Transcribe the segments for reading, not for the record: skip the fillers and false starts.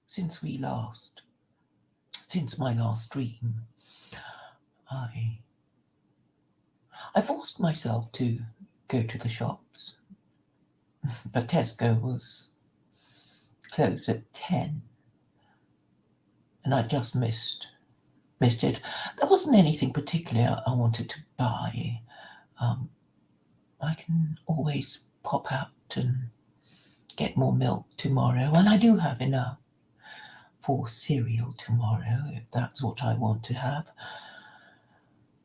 since my last dream, I I forced myself to go to the shops, but Tesco was closed at 10, and I just missed it. There wasn't anything particular I wanted to buy. Um, I can always pop out and get more milk tomorrow, and I do have enough for cereal tomorrow if that's what I want to have.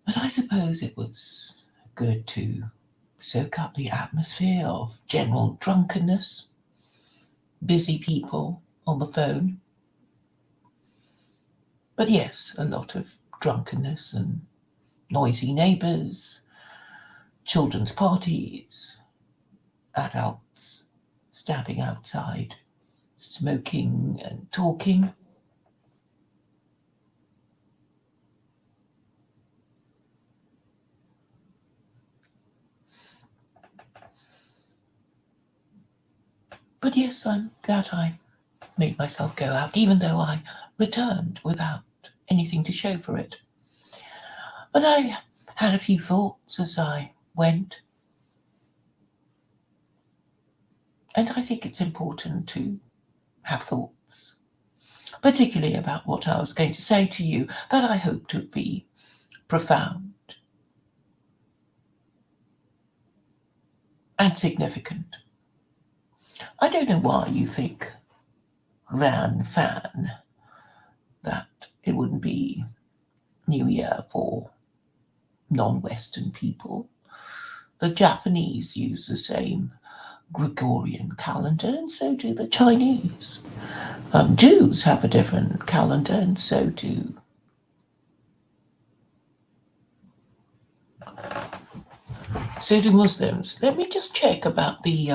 But I suppose it was good to soak up the atmosphere of general drunkenness, busy people on the phone. But yes, a lot of drunkenness and noisy neighbours, children's parties, adults standing outside, smoking and talking. But yes, I'm glad I made myself go out, even though I returned without anything to show for it. But I had a few thoughts as I went, and I think it's important to have thoughts, particularly about what I was going to say to you, that I hoped would be profound and significant. I don't know why you think, Ran Fan, that it wouldn't be New Year for non-Western people. The Japanese use the same Gregorian calendar, and so do the Chinese. Jews have a different calendar, and so do Muslims. Let me just check about the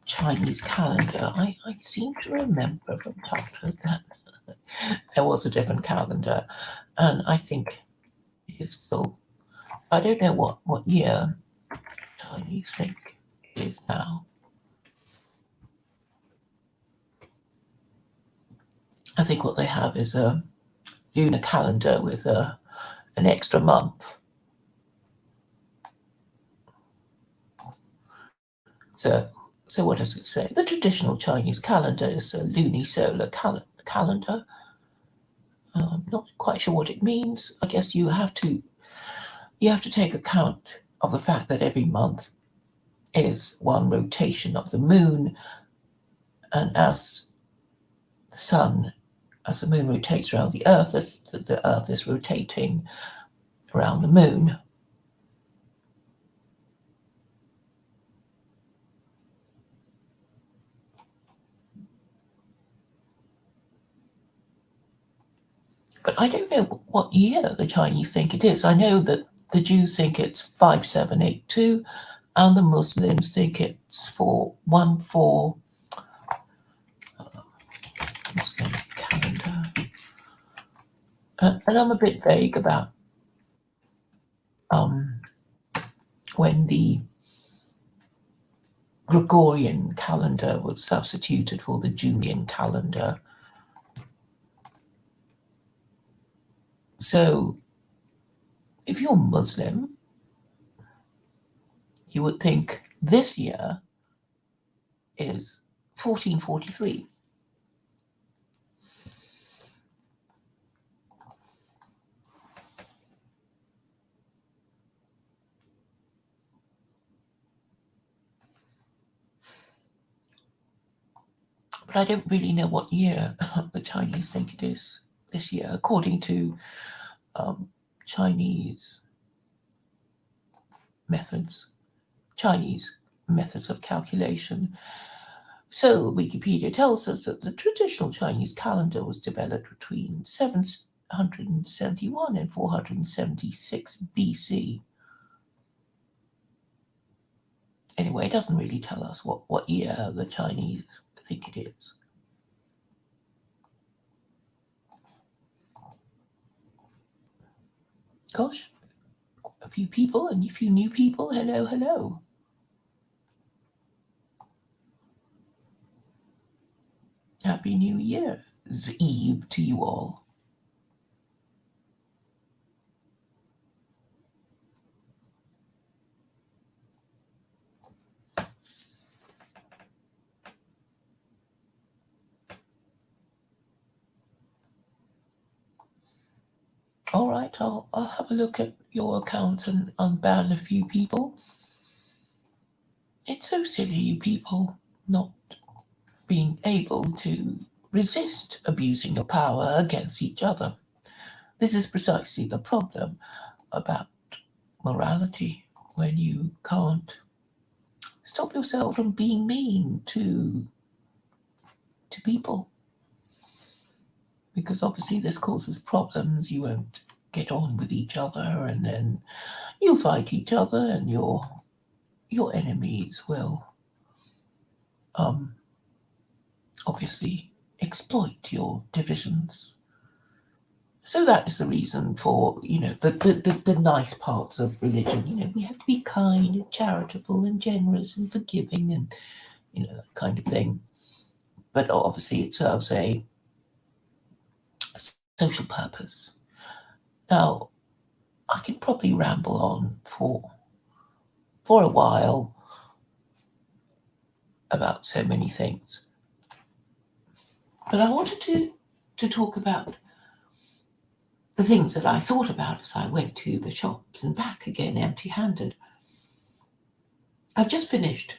Chinese calendar. I seem to remember from childhood that there was a different calendar, and I think it's still. I don't know what year Chinese think it is now. I think what they have is a lunar calendar with an extra month. So what does it say? The traditional Chinese calendar is a lunisolar calendar. I'm not quite sure what it means. I guess you have to take account of the fact that every month is one rotation of the moon, and as the moon rotates around the Earth, the Earth is rotating around the moon. But I don't know what year the Chinese think it is. I know that the Jews think it's 5782, and the Muslims think it's 414. Muslim calendar. And I'm a bit vague about when the Gregorian calendar was substituted for the Julian calendar. So, if you're Muslim, you would think this year is 1443. But I don't really know what year the Chinese think it is this year, according to Chinese methods of calculation. So Wikipedia tells us that the traditional Chinese calendar was developed between 771 and 476 BC. Anyway, it doesn't really tell us what year the Chinese think it is. Gosh, a few people and a few new people. Hello, hello. Happy New Year. Eve to you all. All right, I'll have a look at your account and unban a few people. It's so silly, you people not being able to resist abusing your power against each other. This is precisely the problem about morality, when you can't stop yourself from being mean to people. Because obviously this causes problems. You won't get on with each other, and then you'll fight each other, and your enemies will obviously exploit your divisions. So that is the reason for, the nice parts of religion. We have to be kind and charitable and generous and forgiving and, that kind of thing. But obviously it serves a social purpose. Now, I can probably ramble on for a while about so many things. But I wanted to talk about the things that I thought about as I went to the shops and back again empty-handed. I've just finished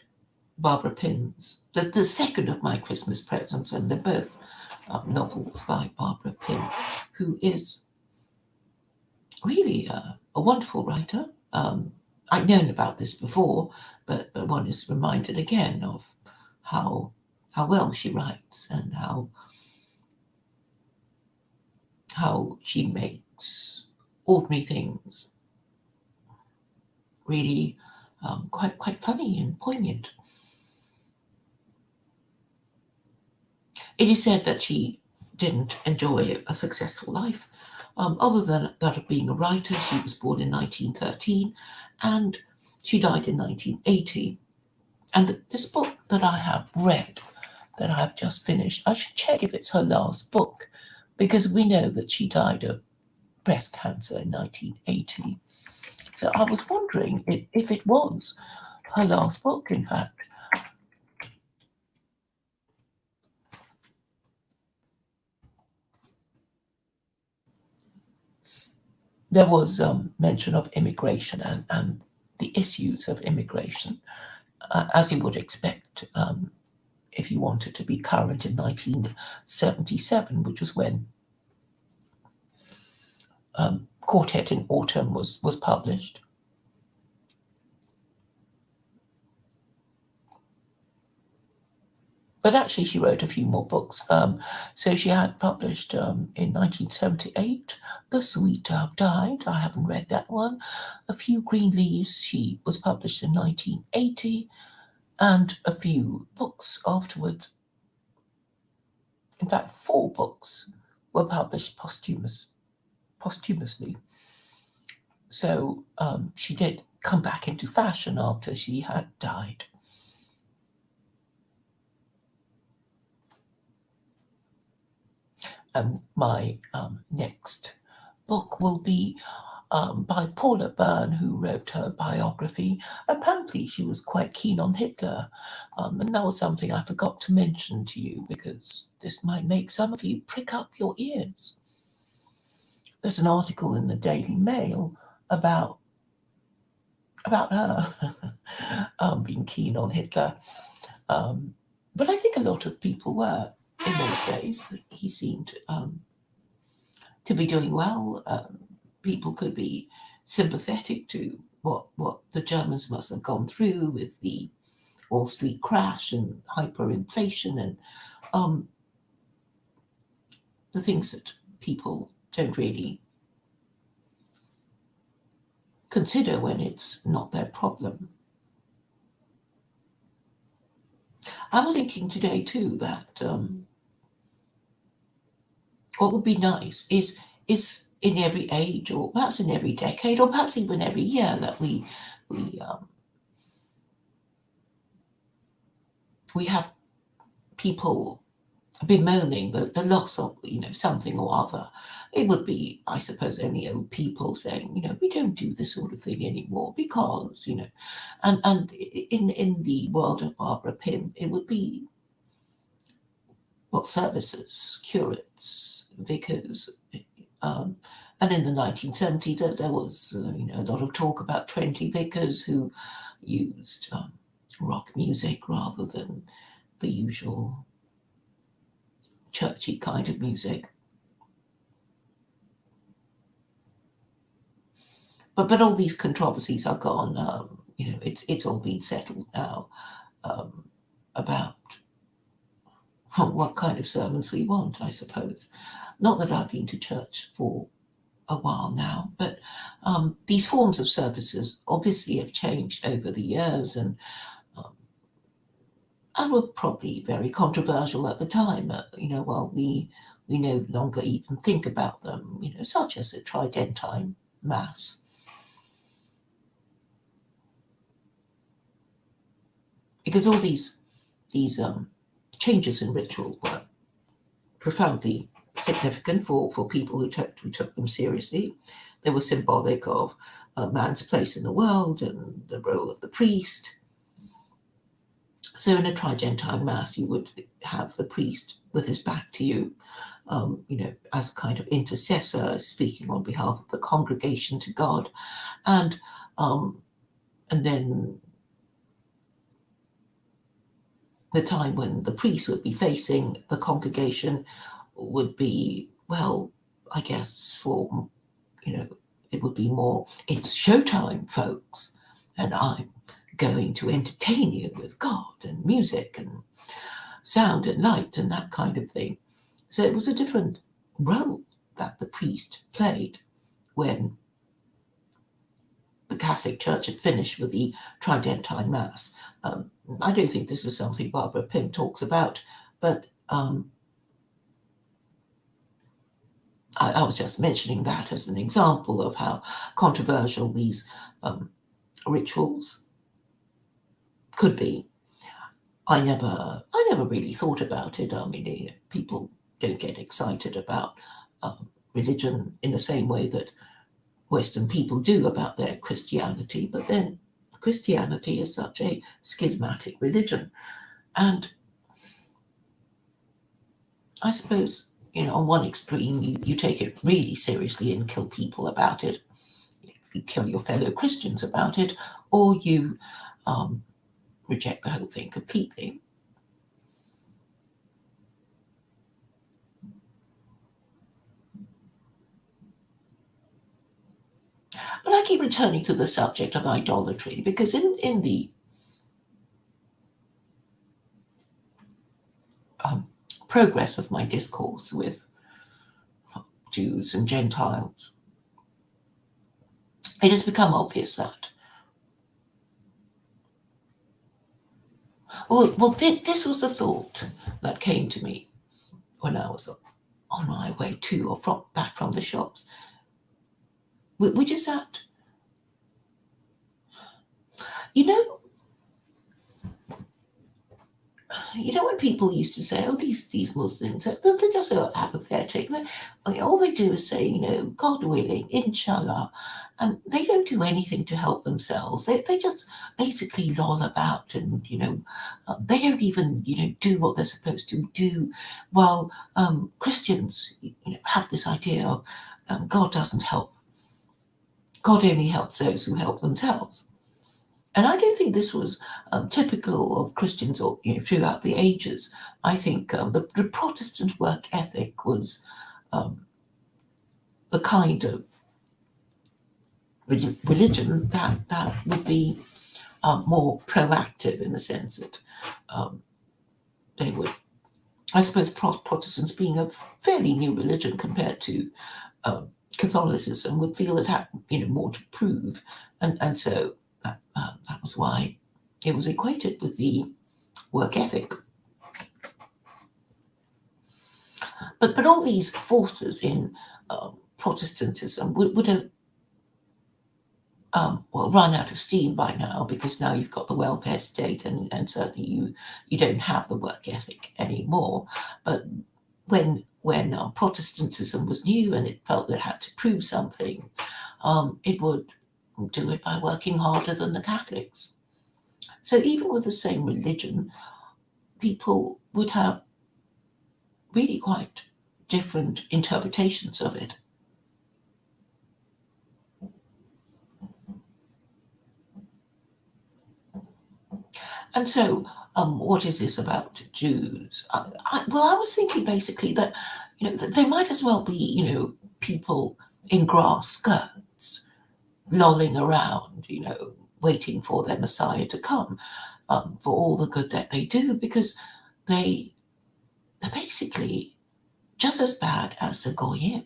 Barbara Pynn's, the second of my Christmas presents, and they're both novels by Barbara Pynn, who is really a wonderful writer. I'd known about this before, but one is reminded again of how well she writes and how she makes ordinary things really quite funny and poignant. It is said that she didn't enjoy a successful life. Other than that of being a writer, she was born in 1913 and she died in 1980. And this book that I have read, that I have just finished, I should check if it's her last book, because we know that she died of breast cancer in 1980. So I was wondering if it was her last book, in fact. There was mention of immigration and the issues of immigration, as you would expect if you wanted to be current in 1977, which was when Quartet in Autumn was published. But actually, she wrote a few more books. So she had published in 1978, The Sweet Dove Died. I haven't read that one. A Few Green Leaves, she was published in 1980, and a few books afterwards. In fact, 4 books were published posthumously. So she did come back into fashion after she had died. And my next book will be by Paula Byrne, who wrote her biography. Apparently, she was quite keen on Hitler, and that was something I forgot to mention to you, because this might make some of you prick up your ears. There's an article in the Daily Mail about her being keen on Hitler. But I think a lot of people were in those days. He seemed to be doing well. People could be sympathetic to what the Germans must have gone through with the Wall Street crash and hyperinflation and the things that people don't really consider when it's not their problem. I was thinking today too that what would be nice is in every age, or perhaps in every decade, or perhaps even every year, that we have people bemoaning the loss of, something or other. It would be, I suppose, only old people saying, we don't do this sort of thing anymore because, and in the world of Barbara Pym, it would be, well, services, curates, vicars, um, and in the 1970s, there was, a lot of talk about 20 vicars who used rock music rather than the usual churchy kind of music. But all these controversies are gone. It's all been settled now about what kind of sermons we want, I suppose. Not that I've been to church for a while now, but these forms of services obviously have changed over the years and were probably very controversial at the time. While we no longer even think about them, such as a Tridentine Mass. Because all these changes in ritual were profoundly significant for people who took them seriously. They were symbolic of a man's place in the world and the role of the priest. So in a Tridentine Mass, you would have the priest with his back to you, as a kind of intercessor, speaking on behalf of the congregation to God, and then the time when the priest would be facing the congregation would be, well, I guess for, it would be more, it's showtime, folks, and I'm going to entertain you with God and music and sound and light and that kind of thing. So it was a different role that the priest played when the Catholic Church had finished with the Tridentine Mass. I don't think this is something Barbara Pym talks about, but I was just mentioning that as an example of how controversial these rituals could be. I never really thought about it. I mean, people don't get excited about religion in the same way that Western people do about their Christianity, but then Christianity is such a schismatic religion. And I suppose, on one extreme, you take it really seriously and kill people about it. You kill your fellow Christians about it, or you reject the whole thing completely. But I keep returning to the subject of idolatry because in the progress of my discourse with Jews and Gentiles, it has become obvious that, this was a thought that came to me when I was on my way to or back from the shops, which is that, when people used to say, oh, these Muslims, they're just so apathetic. All they do is say, God willing, inshallah, and they don't do anything to help themselves. They just basically loll about and, they don't even, do what they're supposed to do. While Christians, have this idea of God doesn't help. God only helps those who help themselves. And I don't think this was typical of Christians or throughout the ages. I think the Protestant work ethic was the kind of religion that would be more proactive in the sense that they would, I suppose, Protestants being a fairly new religion compared to Catholicism would feel it had more to prove, and so that was why it was equated with the work ethic. But all these forces in Protestantism would well, run out of steam by now, because now you've got the welfare state, and certainly you don't have the work ethic anymore. But when Protestantism was new and it felt it had to prove something, it would do it by working harder than the Catholics. So even with the same religion, people would have really quite different interpretations of it. And so, what is this about Jews? Well, I was thinking basically that, that they might as well be, people in grass skirts, lolling around, waiting for their Messiah to come, for all the good that they do, because they're basically just as bad as the Goyim,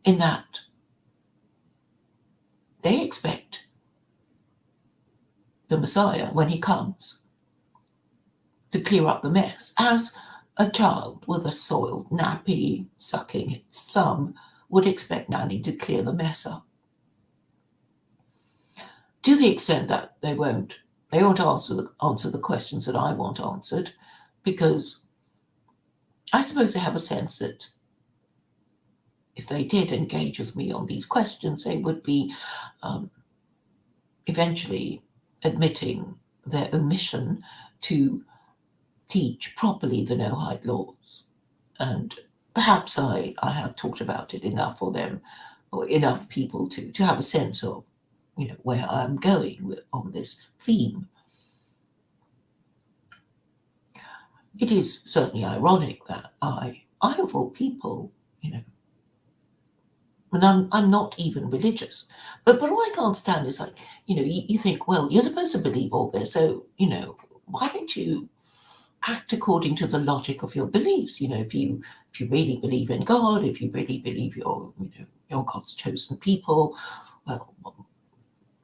in that they expect the Messiah, when he comes, to clear up the mess, as a child with a soiled nappy sucking its thumb would expect Nanny to clear the mess up. To the extent that they won't answer the questions that I want answered, because I suppose they have a sense that if they did engage with me on these questions, they would be eventually admitting their omission to teach properly the Noahide laws. And perhaps I have talked about it enough for them, or enough people to have a sense of, where I'm going on this theme. It is certainly ironic that I of all people, and I'm not even religious, but what I can't stand is, like, you think, well, you're supposed to believe all this, so, why don't you act according to the logic of your beliefs? If you really believe in God, if you really believe you're God's chosen people, well,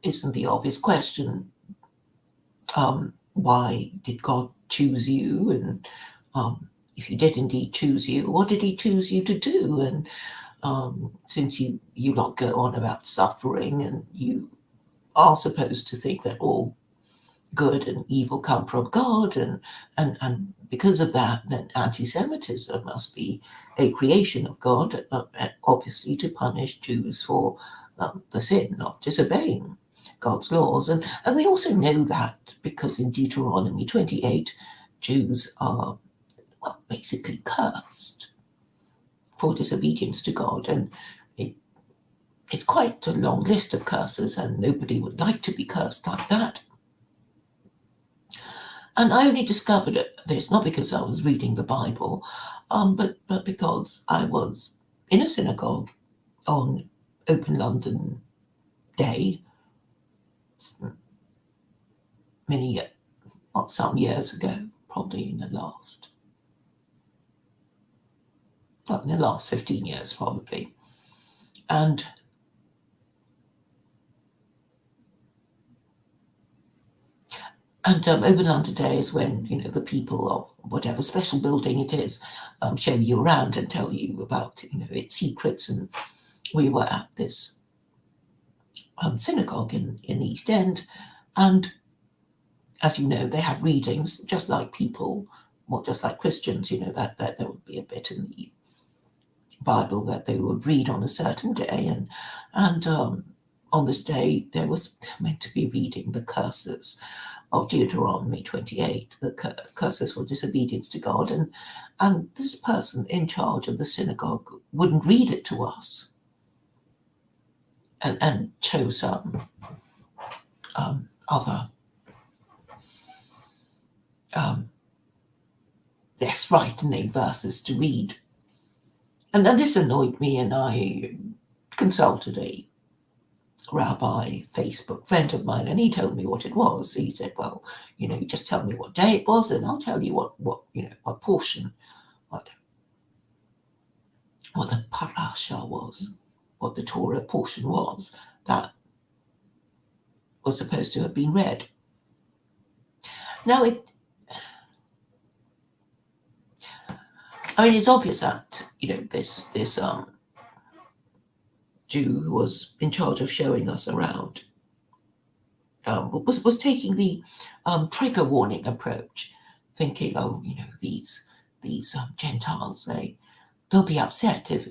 isn't the obvious question, why did God choose you? And if he did indeed choose you, what did he choose you to do? And since you lot go on about suffering, and you are supposed to think that all good and evil come from God, and because of that, then anti-Semitism must be a creation of God, obviously to punish Jews for the sin of disobeying God's laws. And we also know that because in Deuteronomy 28, Jews are, well, basically cursed for disobedience to God. And it's quite a long list of curses, and nobody would like to be cursed like that. And I only discovered this not because I was reading the Bible, but because I was in a synagogue on Open London Day some years ago, probably in the last 15 years, probably. And Open London Day is when, the people of whatever special building it is show you around and tell you about, its secrets. And we were at this synagogue in the East End, and as you know, they have readings, just like Christians, that there would be a bit in the Bible that they would read on a certain day, and on this day there was meant to be reading the curses of Deuteronomy 28, the curses for disobedience to God, and this person in charge of the synagogue wouldn't read it to us, and chose some other less frightening verses to read. And this annoyed me, and I consulted a rabbi Facebook friend of mine, and he told me what it was. He said, well, you just tell me what day it was, and I'll tell you what portion, what the parasha was, what the Torah portion was that was supposed to have been read. Now, it's obvious that, this Jew who was in charge of showing us around was taking the trigger warning approach, thinking, oh, these Gentiles, they'll be upset if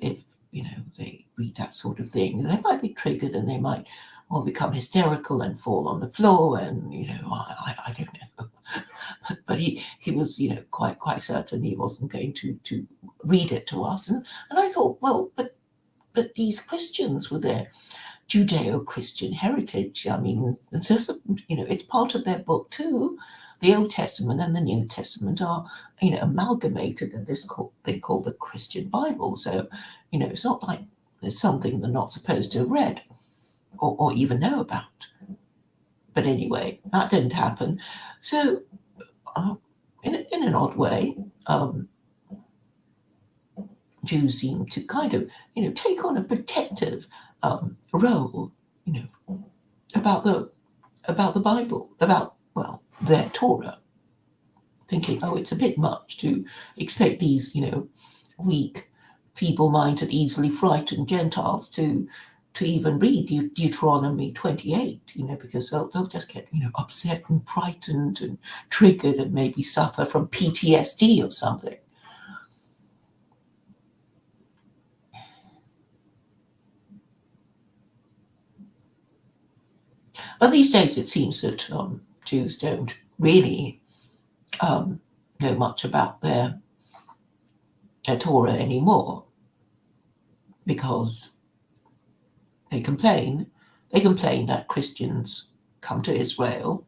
they read that sort of thing. They might be triggered and they might all become hysterical and fall on the floor, and I don't know. But he was quite certain he wasn't going to read it to us, and I thought, well, but these Christians with their Judeo-Christian heritage, I mean, it's part of their book too. The Old Testament and the New Testament are, amalgamated in this they call the Christian Bible. So, it's not like there's something they're not supposed to have read or even know about. But anyway, that didn't happen. So, in an odd way, Jews seem to kind of, take on a protective role, about the Bible, about their Torah, thinking, oh, it's a bit much to expect these, weak, feeble-minded, easily frightened Gentiles to even read Deuteronomy 28, because they'll just get, upset and frightened and triggered and maybe suffer from PTSD or something. But these days it seems that Jews don't really know much about their Torah anymore, because they complain that Christians come to Israel,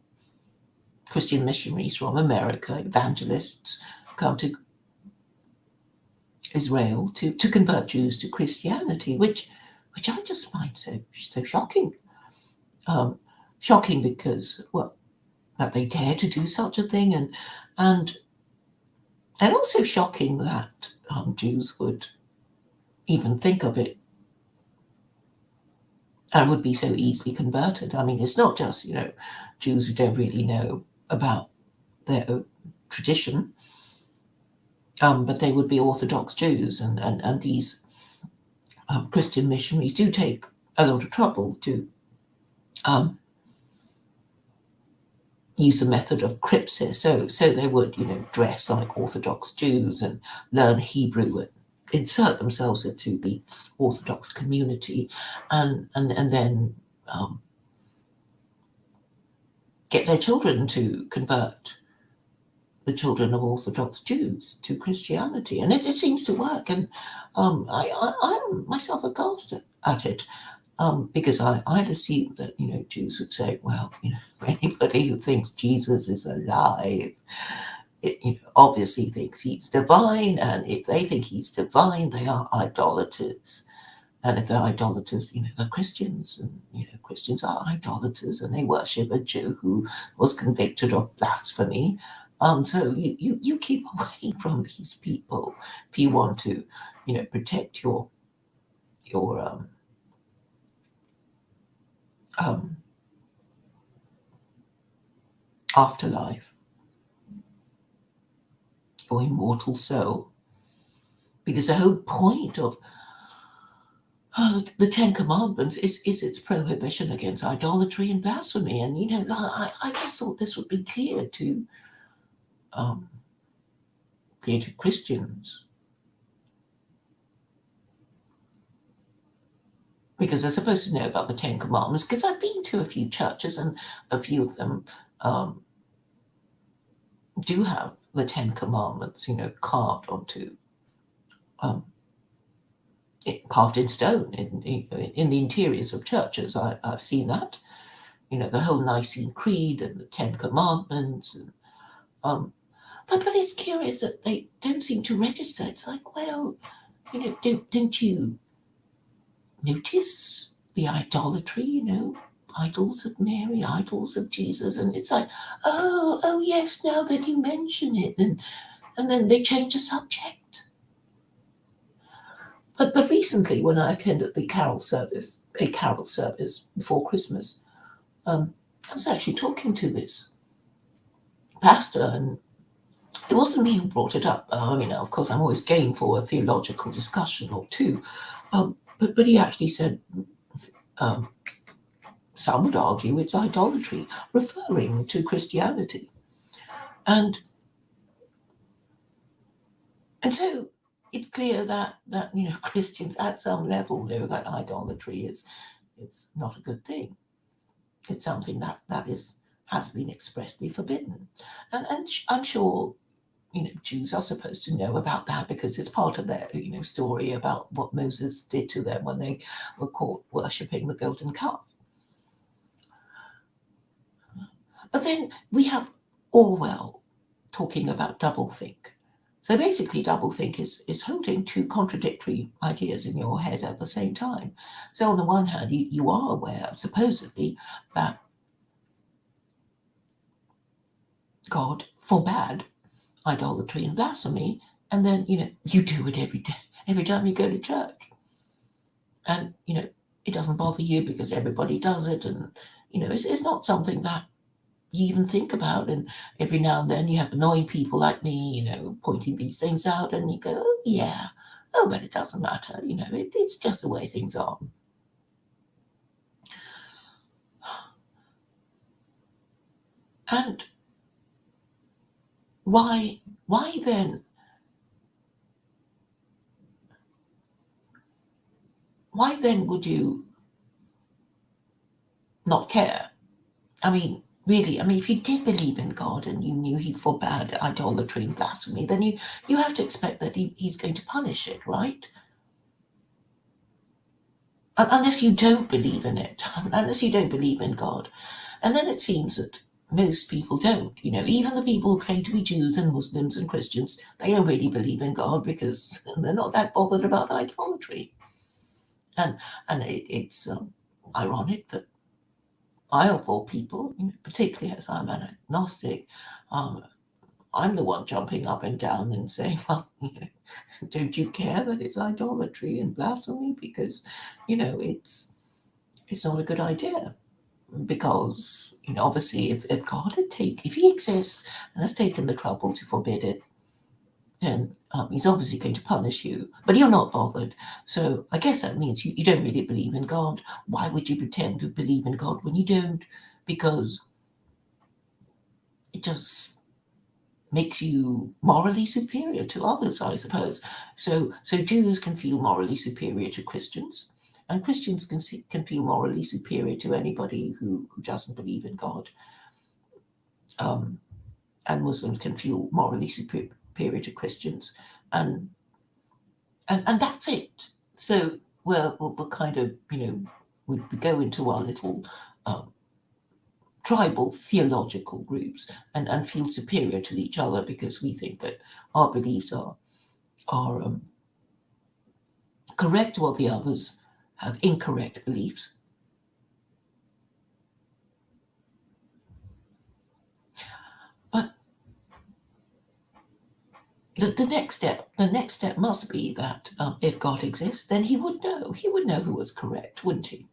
Christian missionaries from America, evangelists come to Israel to convert Jews to Christianity, which I just find so shocking. Shocking because, that they dare to do such a thing, and also shocking that Jews would even think of it and would be so easily converted. I mean, it's not just, Jews who don't really know about their own tradition, but they would be Orthodox Jews, and these Christian missionaries do take a lot of trouble to use the method of crypsis, so they would, dress like Orthodox Jews and learn Hebrew and insert themselves into the Orthodox community, and then get their children to convert the children of Orthodox Jews to Christianity, and it seems to work. And I am myself aghast at it. Because I'd assumed that, Jews would say, well, anybody who thinks Jesus is alive, obviously thinks he's divine, and if they think he's divine, they are idolaters. And if they're idolaters, they're Christians, and, Christians are idolaters, and they worship a Jew who was convicted of blasphemy. So you keep away from these people if you want to, protect your afterlife, your immortal soul. Because the whole point of the Ten Commandments is its prohibition against idolatry and blasphemy. And, I just thought this would be clear to Christians, because they're supposed to know about the Ten Commandments, because I've been to a few churches and a few of them do have the Ten Commandments, carved onto, carved in stone in the interiors of churches. I've seen that, the whole Nicene Creed and the Ten Commandments, and but it's curious that they don't seem to register. It's like, well, don't you notice the idolatry, idols of Mary, idols of Jesus? And it's like, oh yes, now that you mention it, and then they change the subject. But recently, when I attended a carol service before Christmas, I was actually talking to this pastor, and it wasn't me who brought it up. I mean, of course, I'm always game for a theological discussion or two. But he actually said, some would argue it's idolatry, referring to Christianity. And so it's clear that Christians at some level know that idolatry is not a good thing. It's something that has been expressly forbidden. And I'm sure Jews are supposed to know about that because it's part of their story about what Moses did to them when they were caught worshipping the golden calf. But then we have Orwell talking about doublethink. So basically, doublethink is holding two contradictory ideas in your head at the same time. So on the one hand, you are aware, supposedly, that God forbade idolatry and blasphemy, and then you do it every day, every time you go to church, and it doesn't bother you because everybody does it, and it's not something that you even think about. And every now and then you have annoying people like me, pointing these things out, and you go, oh yeah, oh, but it doesn't matter, it's just the way things are. And why then would you not care? I mean, really, if you did believe in God and you knew he forbade idolatry and blasphemy, then you have to expect that he's going to punish it, right? Unless you don't believe in it, unless you don't believe in God. And then it seems that most people don't. Even the people who claim to be Jews and Muslims and Christians, they don't really believe in God because they're not that bothered about idolatry. And it's ironic that I, of all people, particularly as I'm an agnostic, I'm the one jumping up and down and saying, well, don't you care that it's idolatry and blasphemy? Because, it's not a good idea. Because, obviously, if God if he exists and has taken the trouble to forbid it, then he's obviously going to punish you. But you're not bothered. So I guess that means you don't really believe in God. Why would you pretend to believe in God when you don't? Because it just makes you morally superior to others, I suppose. So Jews can feel morally superior to Christians, and Christians can feel morally superior to anybody who doesn't believe in God. And Muslims can feel morally superior to Christians, and that's it. So we're kind of we go into our little tribal theological groups and feel superior to each other because we think that our beliefs are correct while the others have incorrect beliefs. But the next step must be that if God exists, then he would know who was correct, wouldn't he?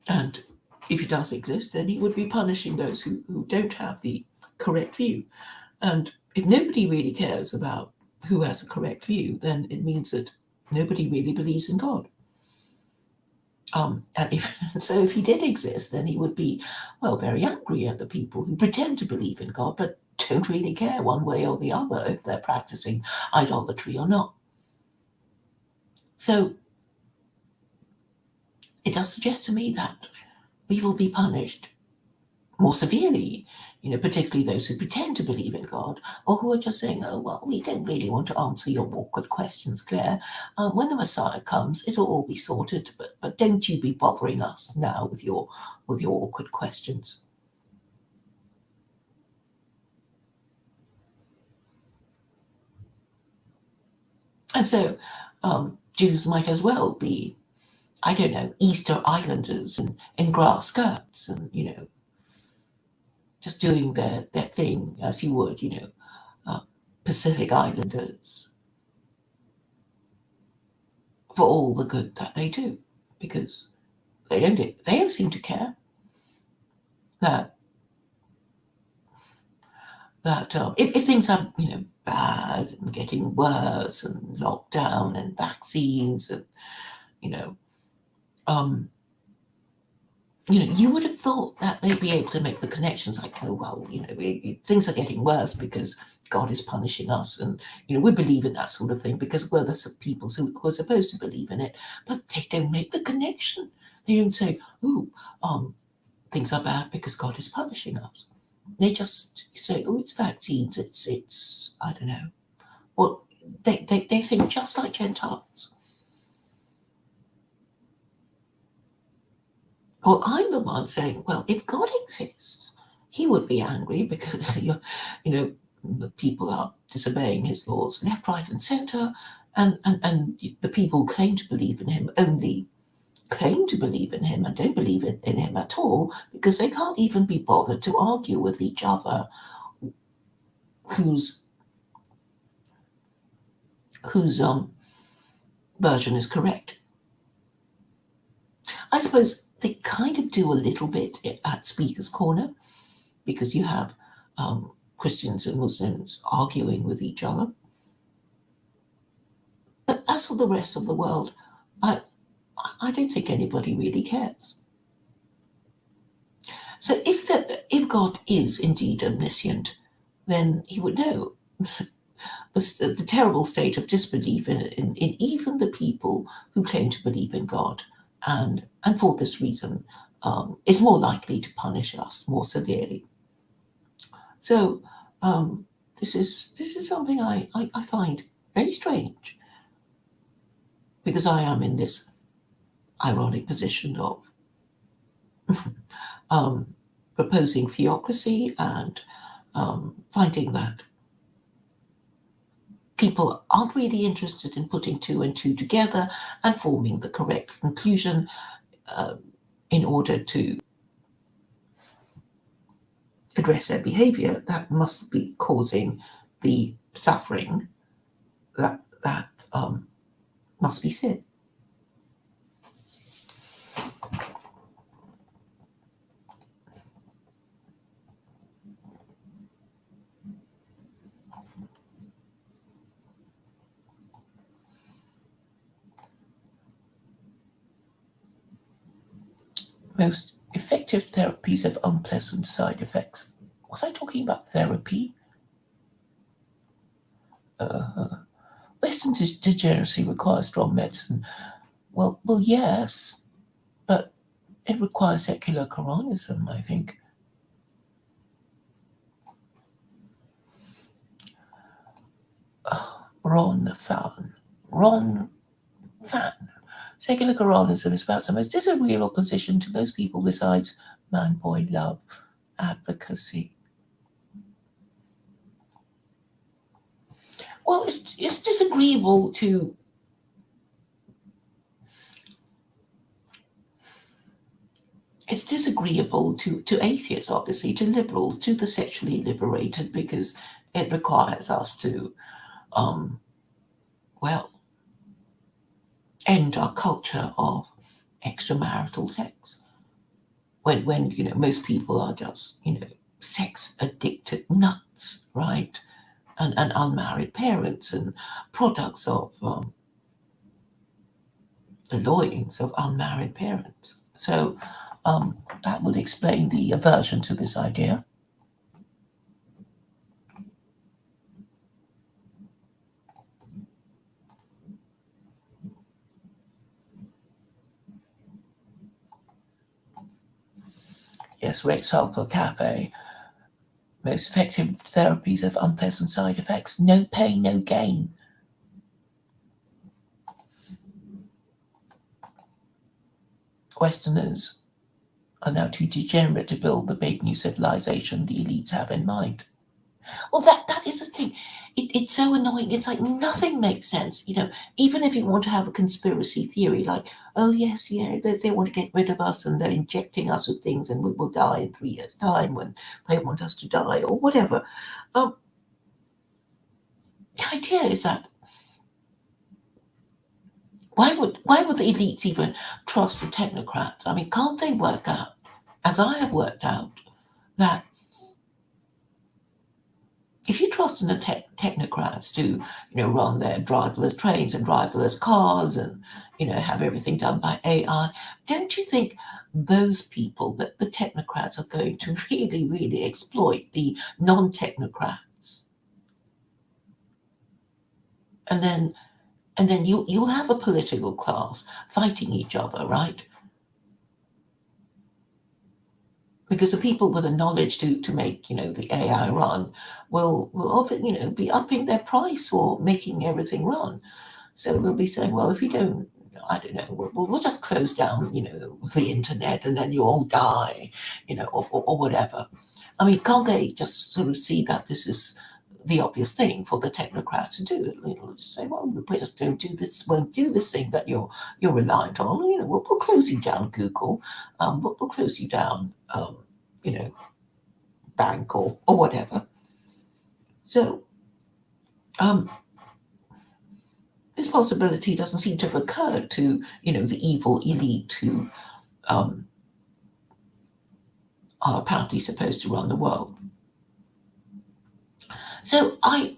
And if he does exist, then he would be punishing those who don't have the correct view. And if nobody really cares about who has a correct view, then it means that nobody really believes in God. And if he did exist, then he would be, well, very angry at the people who pretend to believe in God but don't really care one way or the other if they're practicing idolatry or not. So it does suggest to me that we will be punished more severely, particularly those who pretend to believe in God, or who are just saying, oh, well, we don't really want to answer your awkward questions, Claire. When the Messiah comes, it'll all be sorted, but don't you be bothering us now with your awkward questions. And so Jews might as well be, I don't know, Easter Islanders in grass skirts and, just doing their thing as you would, Pacific Islanders, for all the good that they do, because they don't seem to care that that if things are, bad and getting worse and lockdown and vaccines and, you know, um, you would have thought that they'd be able to make the connections like, oh, well, things are getting worse because God is punishing us. And, we believe in that sort of thing because we're the people who are supposed to believe in it. But they don't make the connection. They don't say, oh, things are bad because God is punishing us. They just say, oh, it's vaccines. It's I don't know. Well, they think just like Gentiles. Well, I'm the one saying, well, if God exists, he would be angry because, the people are disobeying his laws left, right, and centre. And the people who claim to believe in him only claim to believe in him and don't believe in him at all because they can't even be bothered to argue with each other whose version is correct. I suppose they kind of do a little bit at Speaker's Corner because you have Christians and Muslims arguing with each other. But as for the rest of the world, I don't think anybody really cares. So if God is indeed omniscient, then he would know the terrible state of disbelief in even the people who claim to believe in God, and for this reason is more likely to punish us more severely. So this is something I find very strange because I am in this ironic position of proposing theocracy and finding that people aren't really interested in putting two and two together and forming the correct conclusion in order to address their behavior that must be causing the suffering that must be sin. Most effective therapies have unpleasant side effects. Was I talking about therapy? Western degeneracy requires strong medicine. Well, yes, but it requires secular Quranism, I think. Ron Fan. Secular Quranism is perhaps the most disagreeable position to most people besides man-boy love advocacy. Well, it's disagreeable to atheists, obviously, to liberals, to the sexually liberated, because it requires us to, end our culture of extramarital sex. When most people are just, sex addicted nuts, right? And unmarried parents and products of the loins of unmarried parents. So that would explain the aversion to this idea. Yes, Rex Halper Cafe. Most effective therapies have unpleasant side effects. No pain, no gain. Westerners are now too degenerate to build the big new civilization the elites have in mind. Well, that is the thing. It's so annoying. It's like nothing makes sense. Even if you want to have a conspiracy theory, like, oh yes, they want to get rid of us and they're injecting us with things and we will die in 3 years' time when they want us to die or whatever. The idea is that why would the elites even trust the technocrats? I mean, can't they work out, as I have worked out, that if you trust in the technocrats to, run their driverless trains and driverless cars and, have everything done by AI, don't you think those people, that the technocrats, are going to really, really exploit the non-technocrats? And then you'll have a political class fighting each other, right? Because the people with the knowledge to make the AI run will often be upping their price for making everything run. So they'll be saying, well, if you don't, I don't know, we'll just close down the internet and then you all die, or whatever. I mean, can't they just sort of see that this is the obvious thing for the technocrats to do? Say, well, we just won't do this thing that you're reliant on. We'll close you down, Google. We'll close you down, you know, bank or whatever. So this possibility doesn't seem to have occurred to the evil elite who are apparently supposed to run the world. So I'm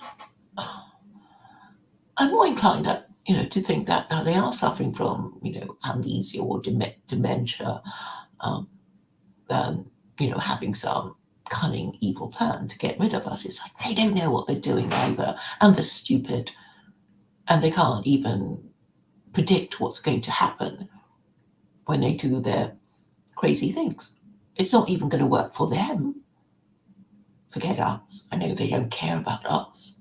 more inclined to think that they are suffering from amnesia or dementia, than having some cunning evil plan to get rid of us. It's like they don't know what they're doing either, and they're stupid, and they can't even predict what's going to happen when they do their crazy things. It's not even going to work for them. Forget us. I know they don't care about us.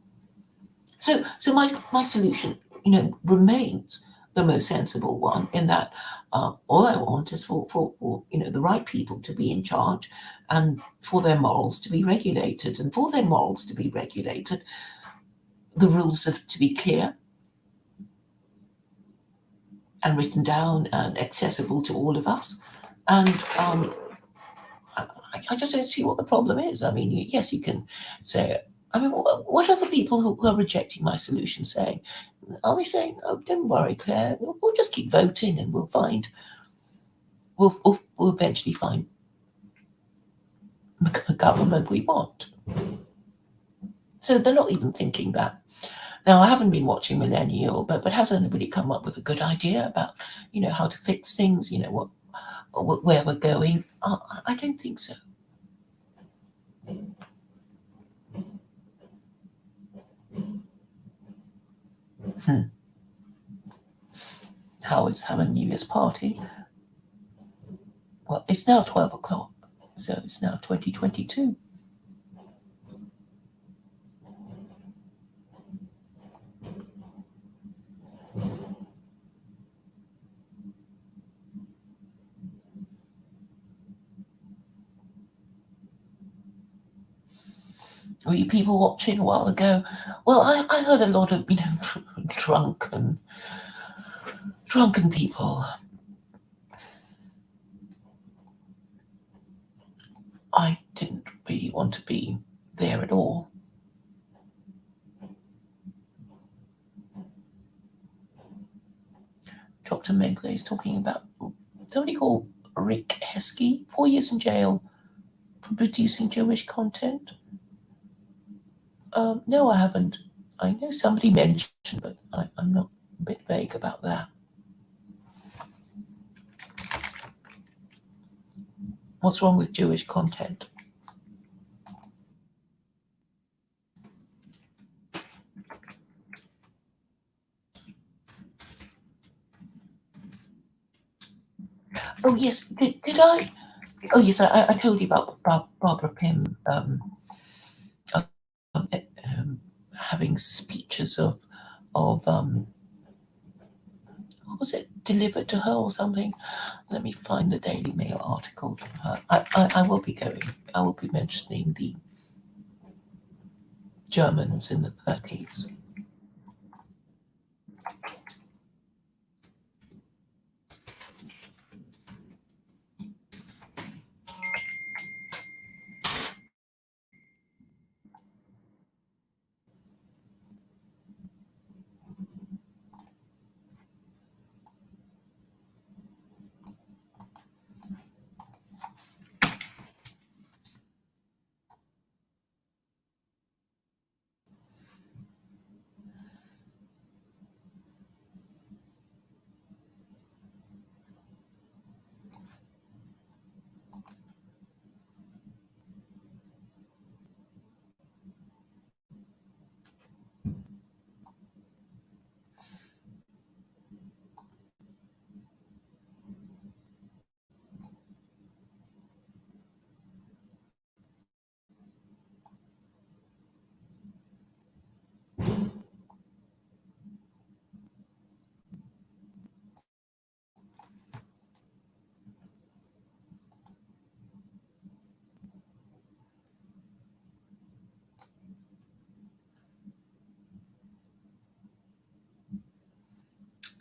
So my solution, remains the most sensible one, in that all I want is for the right people to be in charge, and for their morals to be regulated. And for their morals to be regulated, the rules have to be clear and written down and accessible to all of us. And I just don't see what the problem is. I mean, yes, you can say, I mean, what are the people who are rejecting my solution saying? Are they saying, oh, don't worry, Claire, we'll just keep voting and we'll eventually find the government we want? So they're not even thinking that. Now, I haven't been watching Millennial, but has anybody come up with a good idea about, how to fix things, where we're going? I don't think so. How is having a New Year's party? Well, it's now 12 o'clock, so it's now 2022. Were you people watching a while ago? Well, I heard a lot of, drunken people. I didn't really want to be there at all. Dr. Megley is talking about somebody called Rick Heskey, 4 years in jail for producing Jewish content. No, I haven't. I know somebody mentioned, but I'm not a bit vague about that. What's wrong with Jewish content? Oh yes, did I? Oh yes, I told you about Barbara Pym having speeches of what was it, delivered to her or something? Let me find the Daily Mail article. I will be going. I will be mentioning the Germans in the 30s.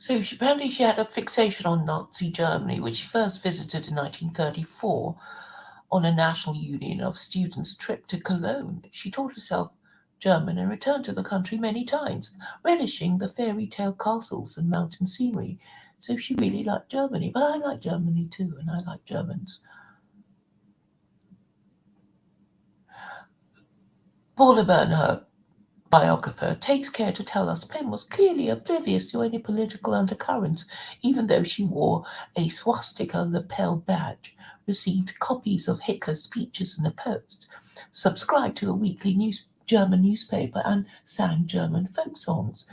So apparently she had a fixation on Nazi Germany, which she first visited in 1934 on a National Union of Students trip to Cologne. She taught herself German and returned to the country many times, relishing the fairy tale castles and mountain scenery. So she really liked Germany. But I like Germany too, and I like Germans. Paula Byrne, her biographer, takes care to tell us Penn was clearly oblivious to any political undercurrents, even though she wore a swastika lapel badge, received copies of Hitler's speeches in the post, subscribed to a weekly German newspaper, and sang German folk songs.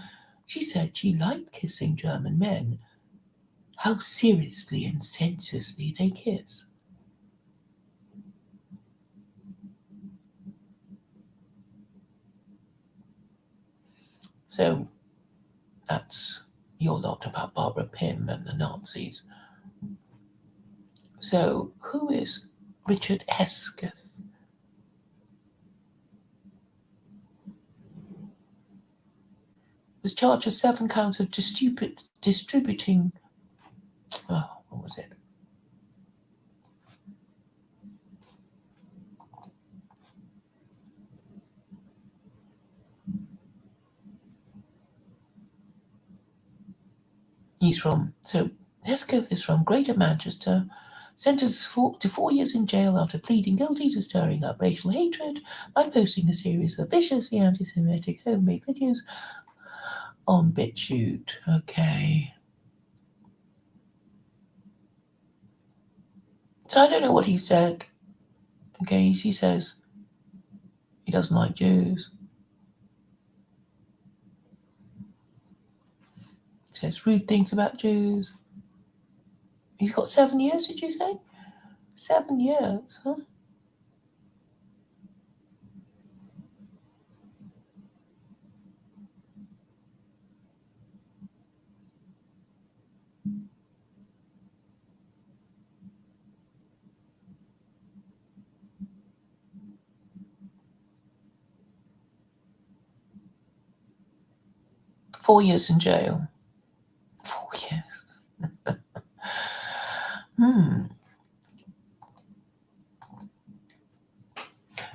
She said she liked kissing German men. How seriously and sensuously they kiss. So that's your lot about Barbara Pym and the Nazis. So who is Richard Hesketh? Was charged with 7 counts of distributing. Oh, what was it? Hesketh is from Greater Manchester, sentenced to 4 years in jail after pleading guilty to stirring up racial hatred by posting a series of viciously anti-Semitic homemade videos on BitChute. Okay. So I don't know what he said. Okay, he says he doesn't like Jews. He says rude things about Jews. He's got 7 years, did you say? 7 years, huh? Four years in jail. 4 years.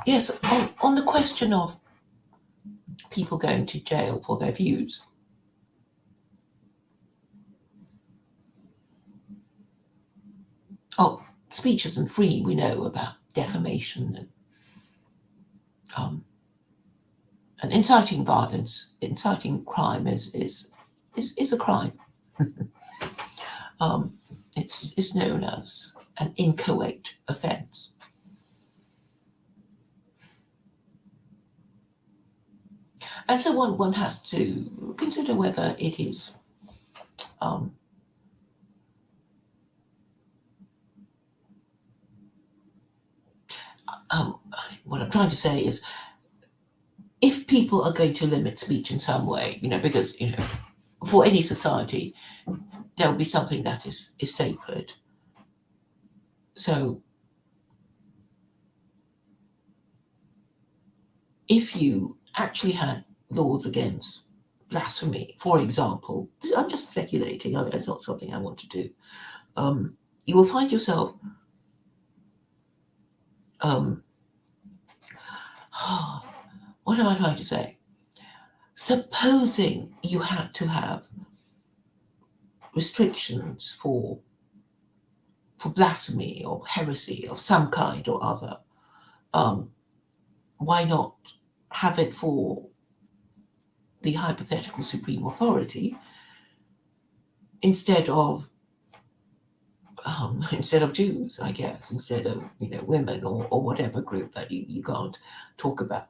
Yes, on the question of people going to jail for their views, speech isn't free, we know about defamation and inciting violence, inciting crime is a crime. It's known as an inchoate offence. And so one has to consider whether it is what I'm trying to say is if people are going to limit speech in some way, because, for any society, there'll be something that is sacred. So if you actually had laws against blasphemy, for example, I'm just speculating, it's not something I want to do, you will find yourself what am I trying to say? Supposing you had to have restrictions for blasphemy or heresy of some kind or other, why not have it for the hypothetical supreme authority instead of Jews, I guess, instead of women or whatever group that you can't talk about.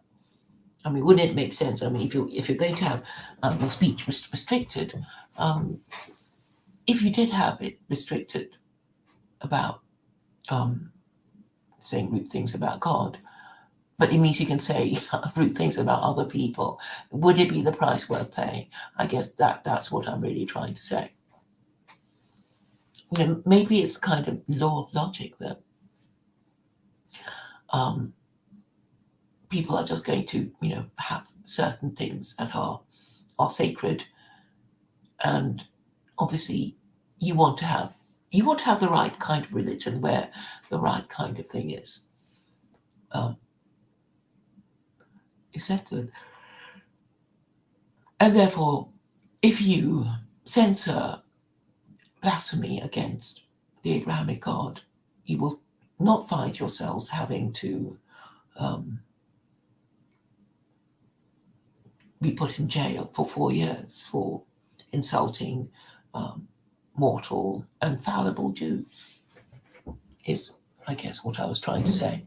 I mean, wouldn't it make sense? I mean, if you're going to have your speech restricted, if you did have it restricted about saying rude things about God, but it means you can say rude things about other people, would it be the price worth paying? I guess that's what I'm really trying to say. Maybe it's kind of law of logic that people are just going to, have certain things that are sacred, and obviously you want to have the right kind of religion where the right kind of thing is settled. And therefore, if you censor blasphemy against the Abrahamic God, you will not find yourselves having to be put in jail for 4 years for insulting mortal and fallible Jews, is, I guess, what I was trying to say.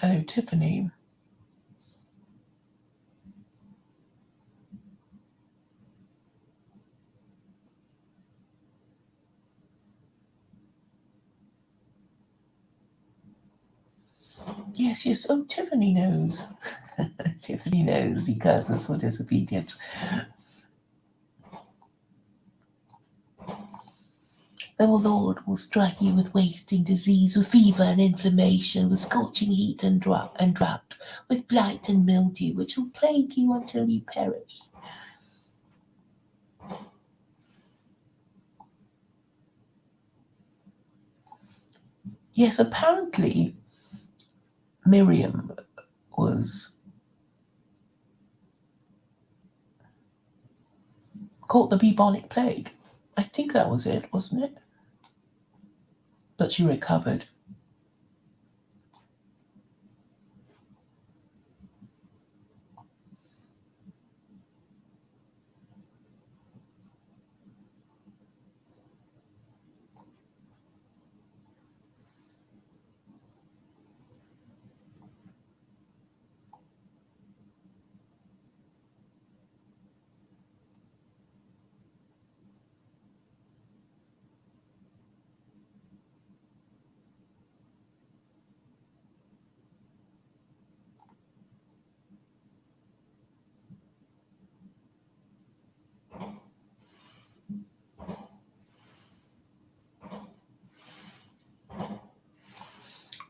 Hello, Tiffany. Yes, yes. Oh, Tiffany knows. Tiffany knows the curses for disobedience. The Lord will strike you with wasting disease, with fever and inflammation, with scorching heat and drought, with blight and mildew, which will plague you until you perish. Yes, apparently Miriam was caught the bubonic plague. I think that was it, wasn't it? But she recovered.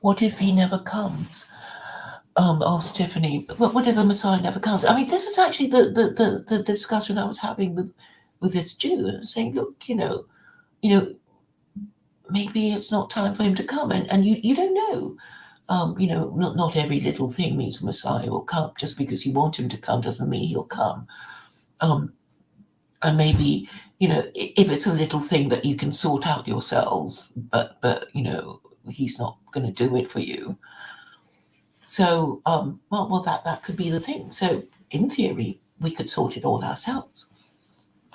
What if he never comes? Asked Tiffany. What if the Messiah never comes? I mean, this is actually the discussion I was having with this Jew, saying, look, maybe it's not time for him to come, and you don't know. Not every little thing means the Messiah will come. Just because you want him to come doesn't mean he'll come. And maybe, if it's a little thing that you can sort out yourselves, but he's not going to do it for you. So, well, that could be the thing. So, in theory, we could sort it all ourselves,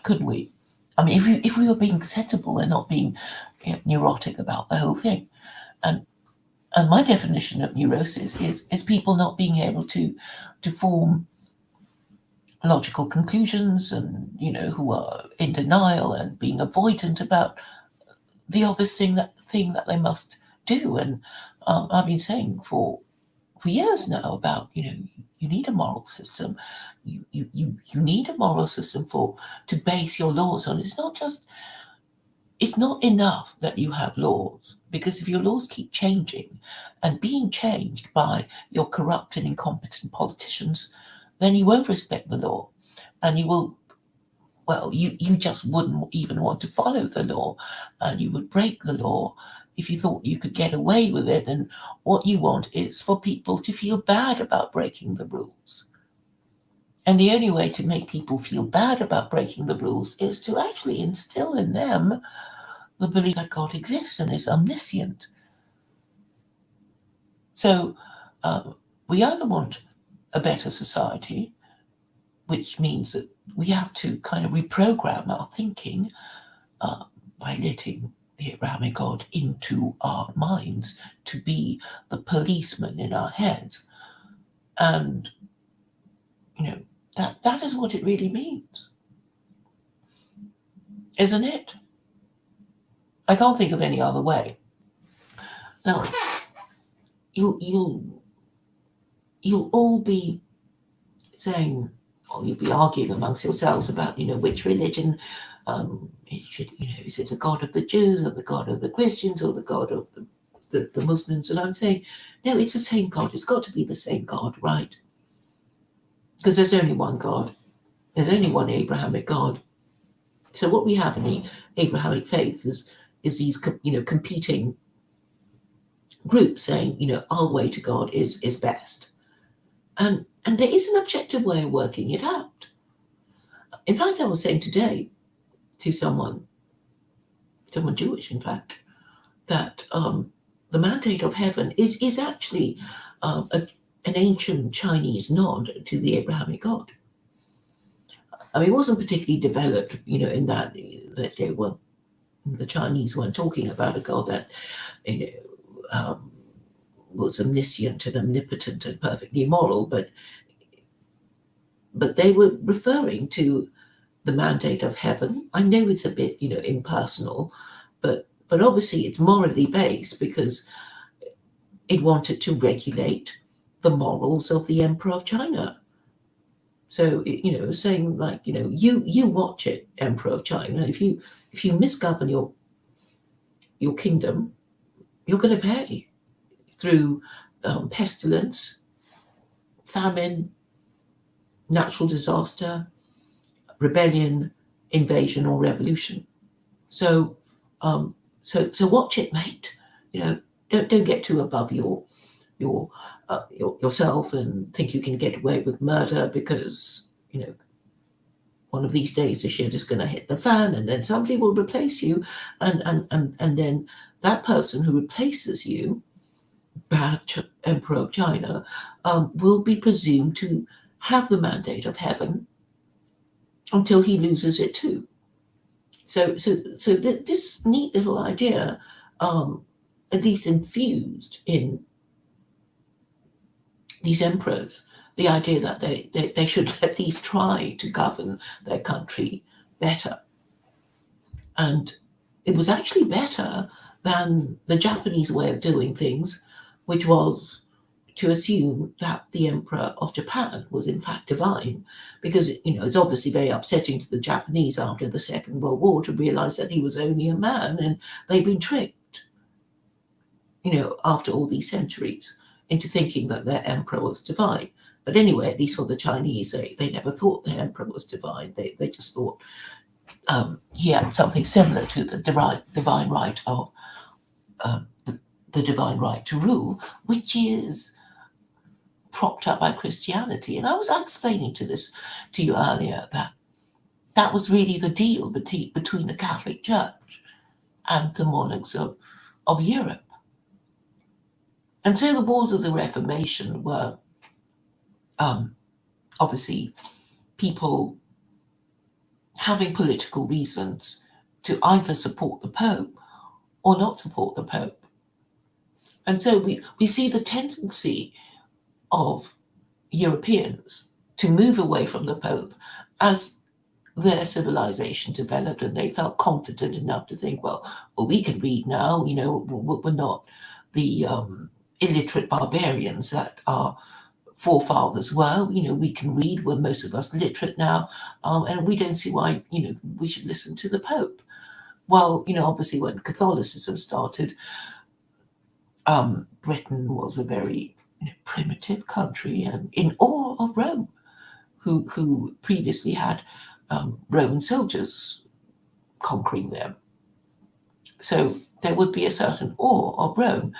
couldn't we? I mean, if we were being sensible and not being neurotic about the whole thing, and my definition of neurosis is people not being able to form logical conclusions, and who are in denial and being avoidant about the obvious thing that they must do. And I've been saying for years now about you need a moral system. You need a moral system to base your laws on. It's not enough that you have laws, because if your laws keep changing and being changed by your corrupt and incompetent politicians, then you won't respect the law, and you will, well, you just wouldn't even want to follow the law, and you would break the law if you thought you could get away with it. And what you want is for people to feel bad about breaking the rules. And the only way to make people feel bad about breaking the rules is to actually instill in them the belief that God exists and is omniscient. So we either want a better society, which means that we have to kind of reprogram our thinking by letting the Abrahamic God into our minds to be the policeman in our heads. And, that is what it really means, isn't it? I can't think of any other way. Now, you'll all be saying, or you'll be arguing amongst yourselves about, which religion it should, is it the God of the Jews or the God of the Christians or the God of the Muslims? And I'm saying, no, it's the same God. It's got to be the same God, right? Because there's only one God. There's only one Abrahamic God. So what we have in the Abrahamic faith is these, competing groups saying, our way to God is best. And there is an objective way of working it out. In fact, I was saying today to someone Jewish, in fact, that the mandate of heaven is actually an ancient Chinese nod to the Abrahamic God. I mean, it wasn't particularly developed, in that the Chinese weren't talking about a God that, was omniscient and omnipotent and perfectly moral, but they were referring to the mandate of heaven. I know it's a bit, impersonal, but obviously it's morally based because it wanted to regulate the morals of the Emperor of China. So, saying like, you watch it, Emperor of China. If you misgovern your kingdom, you're going to pay through pestilence, famine, natural disaster, rebellion, invasion, or revolution. So watch it, mate. Don't get too above yourself and think you can get away with murder because one of these days the shit is going to hit the fan, and then somebody will replace you, and then that person who replaces you, bad Emperor of China, will be presumed to have the mandate of heaven until he loses it too. So this neat little idea, at least infused in these emperors, the idea that they should at least try to govern their country better. And it was actually better than the Japanese way of doing things, which was to assume that the Emperor of Japan was in fact divine, because it's obviously very upsetting to the Japanese after the Second World War to realize that he was only a man and they'd been tricked, after all these centuries into thinking that their emperor was divine. But anyway, at least for the Chinese, they never thought their emperor was divine. They just thought he had something similar to the divine right of the divine right to rule, which is propped up by Christianity. And I was explaining to you earlier that was really the deal between the Catholic Church and the monarchs of Europe. And so the wars of the Reformation were obviously people having political reasons to either support the Pope or not support the Pope. And so we see the tendency of Europeans to move away from the Pope as their civilization developed, and they felt confident enough to think, well, we can read now, we're not the illiterate barbarians that our forefathers were. We can read, we're most of us literate now, and we don't see why, we should listen to the Pope. Well, obviously when Catholicism started, Britain was a very primitive country and in awe of Rome, who previously had Roman soldiers conquering them. So there would be a certain awe of Rome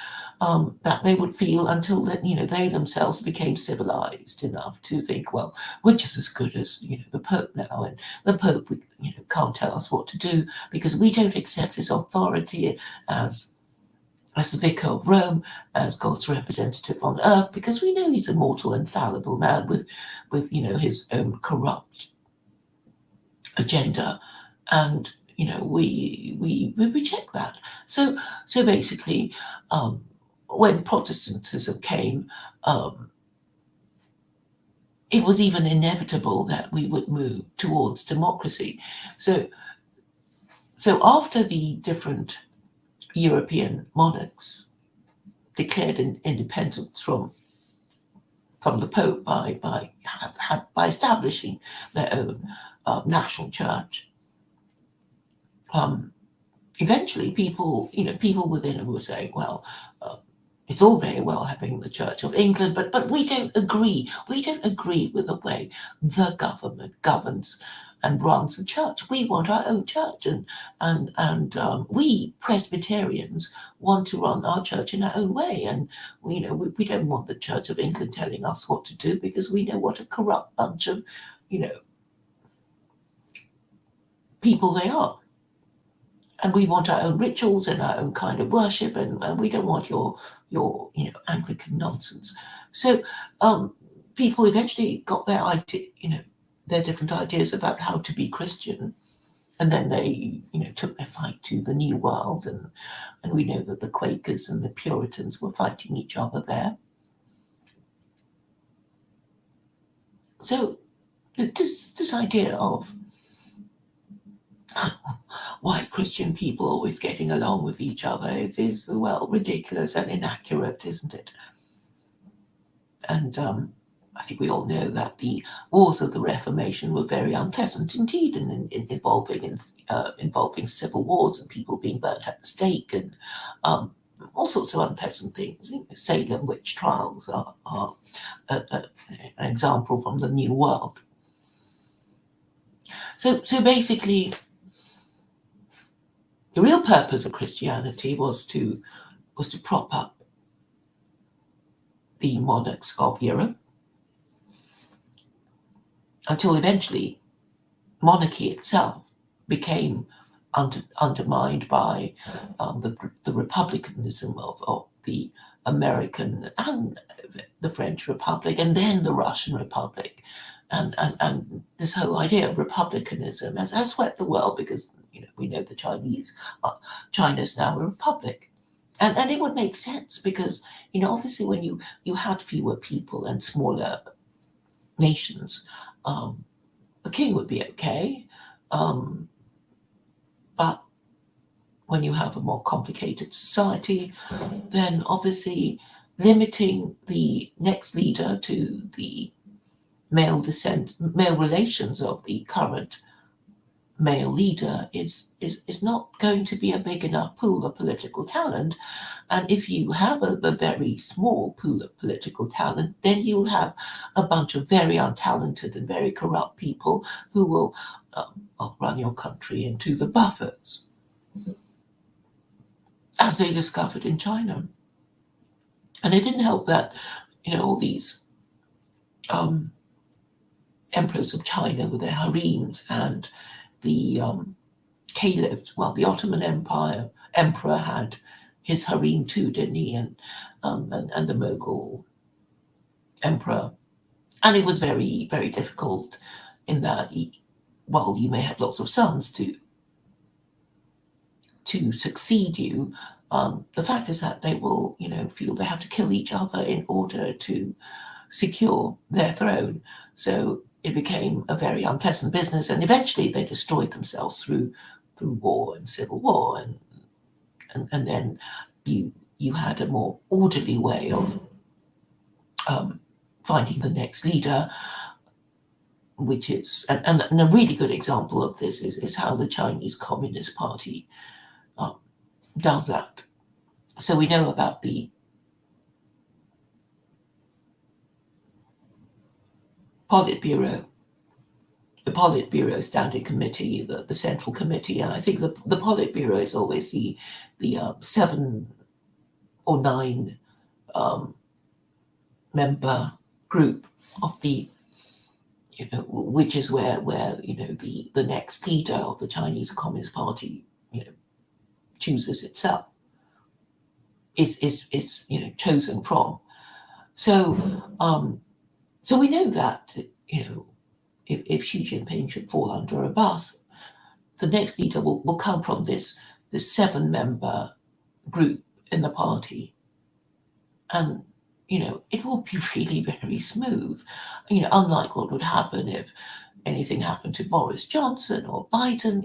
that they would feel until they themselves became civilized enough to think, well, we're just as good as the Pope now, and the Pope can't tell us what to do because we don't accept his authority as the vicar of Rome, as God's representative on earth, because we know he's a mortal and fallible man with his own corrupt agenda. And we reject that. So basically, when Protestantism came, it was even inevitable that we would move towards democracy. So after the different European monarchs declared independence from the Pope by establishing their own national church, eventually people within it were saying, well, it's all very well having the Church of England, but we don't agree. We don't agree with the way the government governs and runs the church. We want our own church, and we Presbyterians want to run our church in our own way. And we don't want the Church of England telling us what to do, because we know what a corrupt bunch of people they are. And we want our own rituals and our own kind of worship, and we don't want your Anglican nonsense. So people eventually got their their different ideas about how to be Christian, and then they took their fight to the New World, and we know that the Quakers and the Puritans were fighting each other there. So this idea of white Christian people always getting along with each other is well, ridiculous and inaccurate, isn't it? And I think we all know that the wars of the Reformation were very unpleasant indeed, and involving civil wars and people being burnt at the stake, and all sorts of unpleasant things. Salem witch trials are an example from the New World. So basically, the real purpose of Christianity was to prop up the monarchs of Europe, until eventually monarchy itself became undermined by the republicanism of the American and the French Republic, and then the Russian Republic, and this whole idea of republicanism has swept the world, because we know the China's now a republic, and it would make sense, because obviously when you had fewer people and smaller nations, a king would be okay, but when you have a more complicated society, then obviously limiting the next leader to the male relations of the current male leader is not going to be a big enough pool of political talent. And if you have a very small pool of political talent, then you'll have a bunch of very untalented and very corrupt people who will run your country into the buffers, as they discovered in China. And it didn't help that all these emperors of China with their harems, and the caliphs. Well, the Ottoman emperor had his harem too, didn't he? And the Mughal emperor. And it was very, very difficult in that, while you may have lots of sons to succeed you, the fact is that they will, feel they have to kill each other in order to secure their throne. So it became a very unpleasant business, and eventually they destroyed themselves through war and civil war, and then you had a more orderly way of finding the next leader, which is and a really good example of this is how the Chinese Communist Party does that. So we know about the Politburo, Standing Committee, the Central Committee, and I think the Politburo is always the 7 or 9 member group of the, which is where the next leader of the Chinese Communist Party chooses itself, is chosen from. So we know that if Xi Jinping should fall under a bus, the next leader will come from this 7-member group in the party, and it will be really very smooth. Unlike what would happen if anything happened to Boris Johnson or Biden.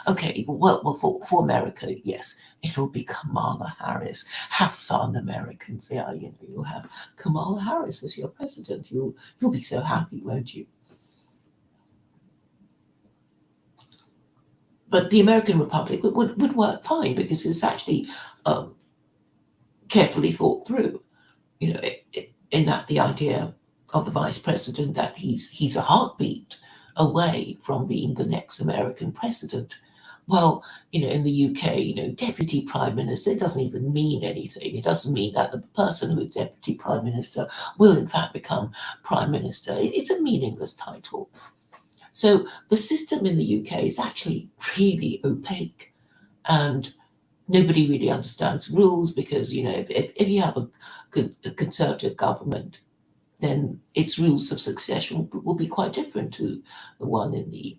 Okay, well, for America, yes, it'll be Kamala Harris. Have fun, Americans. Yeah, you'll have Kamala Harris as your president. You'll be so happy, won't you? But the American Republic would work fine because it's actually carefully thought through. In that the idea of the vice president that he's a heartbeat away from being the next American president. Well, in the UK, deputy prime minister, it doesn't even mean anything. It doesn't mean that the person who is deputy prime minister will in fact become prime minister. It's a meaningless title. So the system in the UK is actually really opaque, and nobody really understands rules because, if you have a conservative government, then its rules of succession will be quite different to the one in the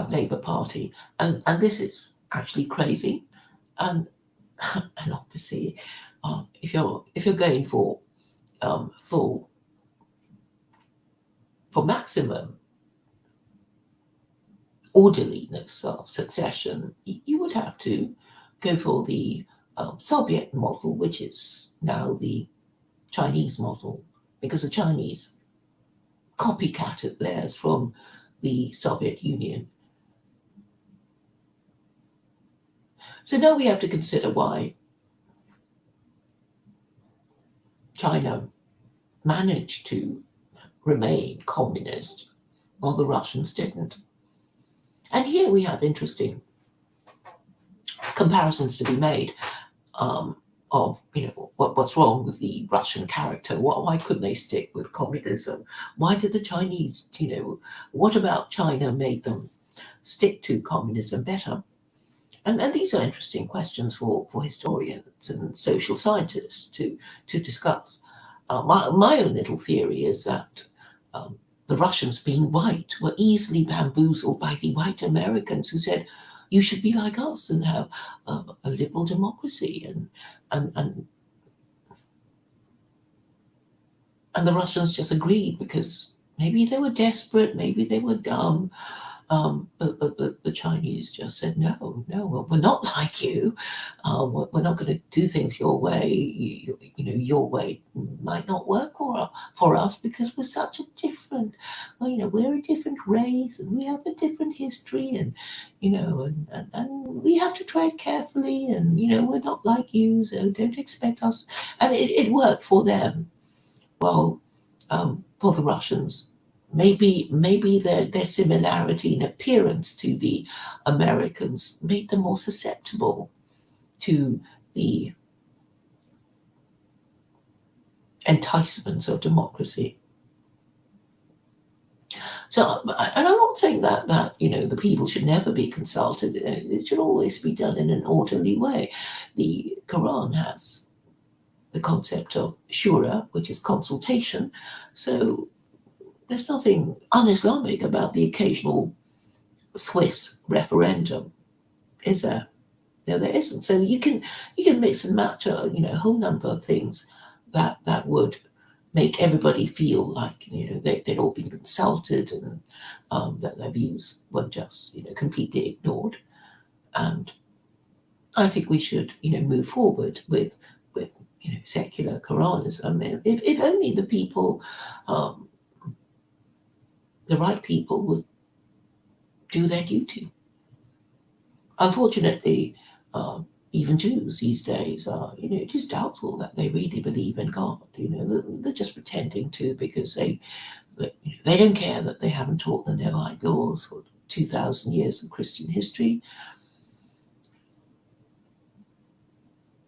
Labour Party, and this is actually crazy, and obviously, if you're going for maximum orderliness of succession, you would have to go for the Soviet model, which is now the Chinese model, because the Chinese copycatted theirs from the Soviet Union. So now we have to consider why China managed to remain communist while the Russians didn't. And here we have interesting comparisons to be made of what's wrong with the Russian character. Why couldn't they stick with communism? Why did the Chinese, what about China made them stick to communism better? And these are interesting questions for historians and social scientists to discuss. My own little theory is that the Russians, being white, were easily bamboozled by the white Americans who said, you should be like us and have a liberal democracy. And the Russians just agreed because maybe they were desperate, maybe they were dumb. But the Chinese just said, no, we're not like you. We're not going to do things your way. Your way might not work for us because we're such a different, we're a different race and we have a different history and we have to tread carefully and, we're not like you, so don't expect us. And it worked for them. Well, for the Russians, maybe their similarity in appearance to the Americans made them more susceptible to the enticements of democracy. So, and I'm not saying that the people should never be consulted. It should always be done in an orderly way. The Quran has the concept of shura, which is consultation. So there's nothing un-Islamic about the occasional Swiss referendum, is there? No, there isn't. So you can mix and match a whole number of things that would make everybody feel like they'd all been consulted and that their views weren't just completely ignored. And I think we should move forward with secular Quranism. If only the people. The right people would do their duty. Unfortunately, even Jews these days are, it is doubtful that they really believe in God. They're just pretending to because they don't care that they haven't taught the Noahide laws for 2,000 years of Christian history,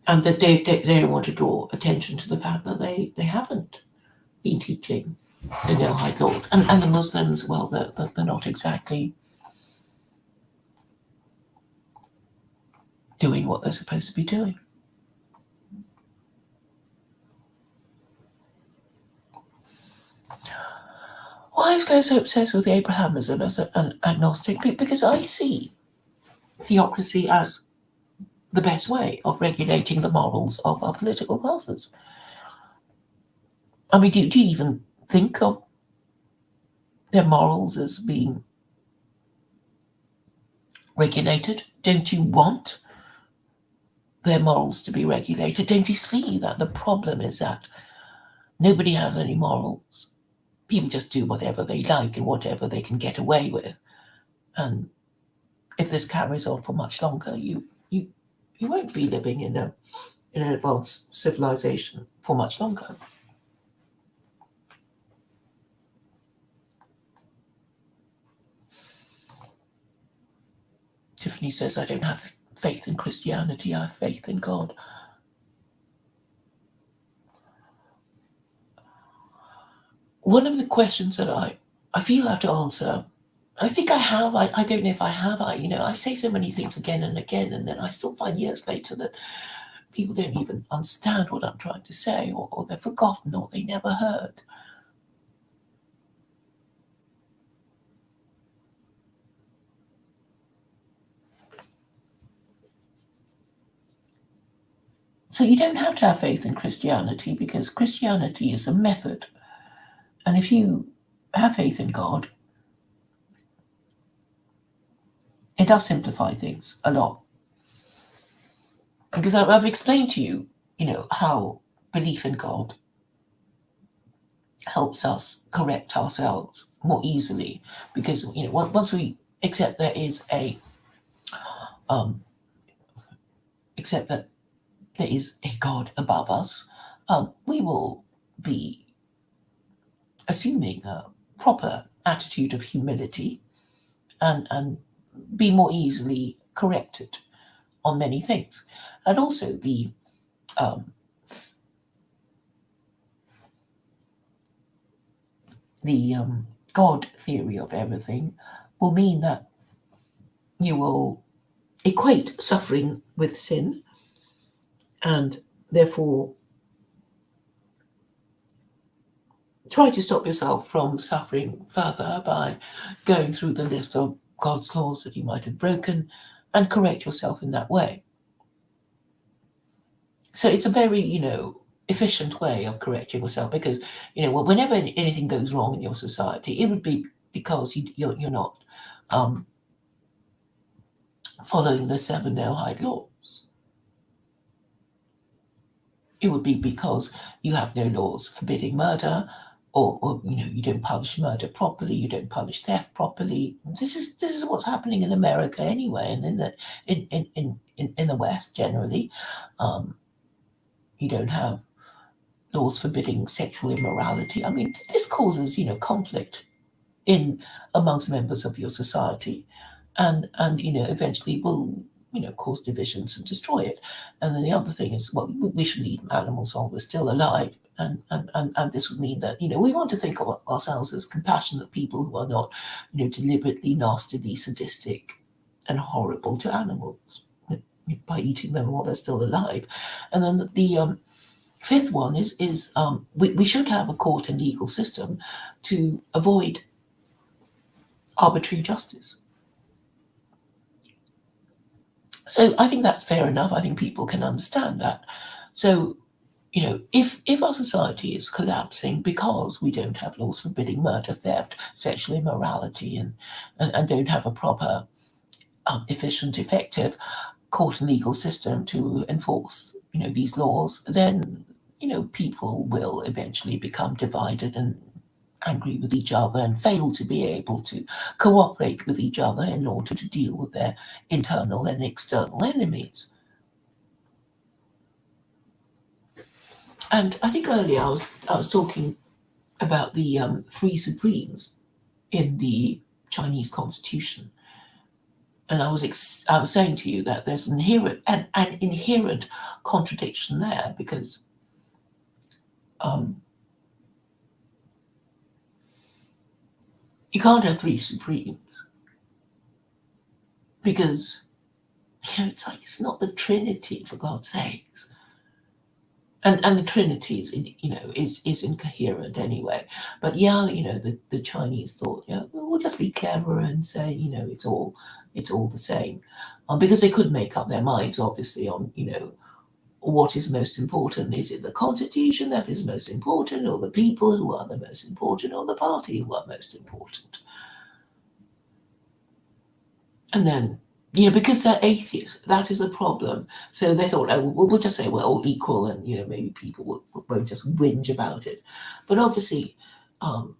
and that they don't want to draw attention to the fact that they haven't been teaching the Noahide laws, and the Muslims, well, they're not exactly doing what they're supposed to be doing. Why is Claire so obsessed with Abrahamism as an agnostic? Because I see theocracy as the best way of regulating the morals of our political classes. I mean, do you even think of their morals as being regulated? Don't you want their morals to be regulated? Don't you see that the problem is that nobody has any morals? People just do whatever they like and whatever they can get away with. And if this carries on for much longer, you won't be living in an advanced civilization for much longer. Tiffany says, I don't have faith in Christianity, I have faith in God. One of the questions that I feel I have to answer, I think I have, I don't know if I have, I say so many things again and again, and then I still find years later that people don't even understand what I'm trying to say, or they've forgotten, or they never heard. So you don't have to have faith in Christianity, because Christianity is a method. And if you have faith in God, it does simplify things a lot. Because I've explained to you, how belief in God helps us correct ourselves more easily. Because, once we accept there is accept that there is a God above us, we will be assuming a proper attitude of humility and be more easily corrected on many things. And also the God theory of everything will mean that you will equate suffering with sin, and therefore try to stop yourself from suffering further by going through the list of God's laws that you might have broken and correct yourself in that way. So it's a very, efficient way of correcting yourself, because, whenever anything goes wrong in your society, it would be because you're not following the 7 Noahide laws. It would be because you have no laws forbidding murder, or you don't punish murder properly, you don't punish theft properly. This is what's happening in America anyway, and in the West generally. You don't have laws forbidding sexual immorality. I mean, this causes conflict in amongst members of your society, and eventually will cause divisions and destroy it. And then the other thing is, well, we should eat animals while we're still alive. And this would mean that we want to think of ourselves as compassionate people who are not deliberately nastily sadistic and horrible to animals by eating them while they're still alive. And then the fifth one is we should have a court and legal system to avoid arbitrary justice. So I think that's fair enough. I think people can understand that. So, if our society is collapsing because we don't have laws forbidding murder, theft, sexual immorality, and don't have a proper, efficient, effective court and legal system to enforce, these laws, then, people will eventually become divided and angry with each other and fail to be able to cooperate with each other in order to deal with their internal and external enemies. And I think earlier I was talking about the three supremes in the Chinese constitution, and I was saying to you that there's an inherent contradiction there, because you can't have three supremes, because it's like, it's not the Trinity, for God's sakes. and the Trinity is is incoherent anyway. But yeah, the Chinese thought, yeah, we'll just be clever and say, it's all the same, because they could make up their minds, obviously, on what is most important. Is it the constitution that is most important, or the people who are the most important, or the party who are most important? And then, because they're atheists, that is a problem. So they thought, oh, we'll just say we're all equal, and maybe people won't just whinge about it. But obviously, um,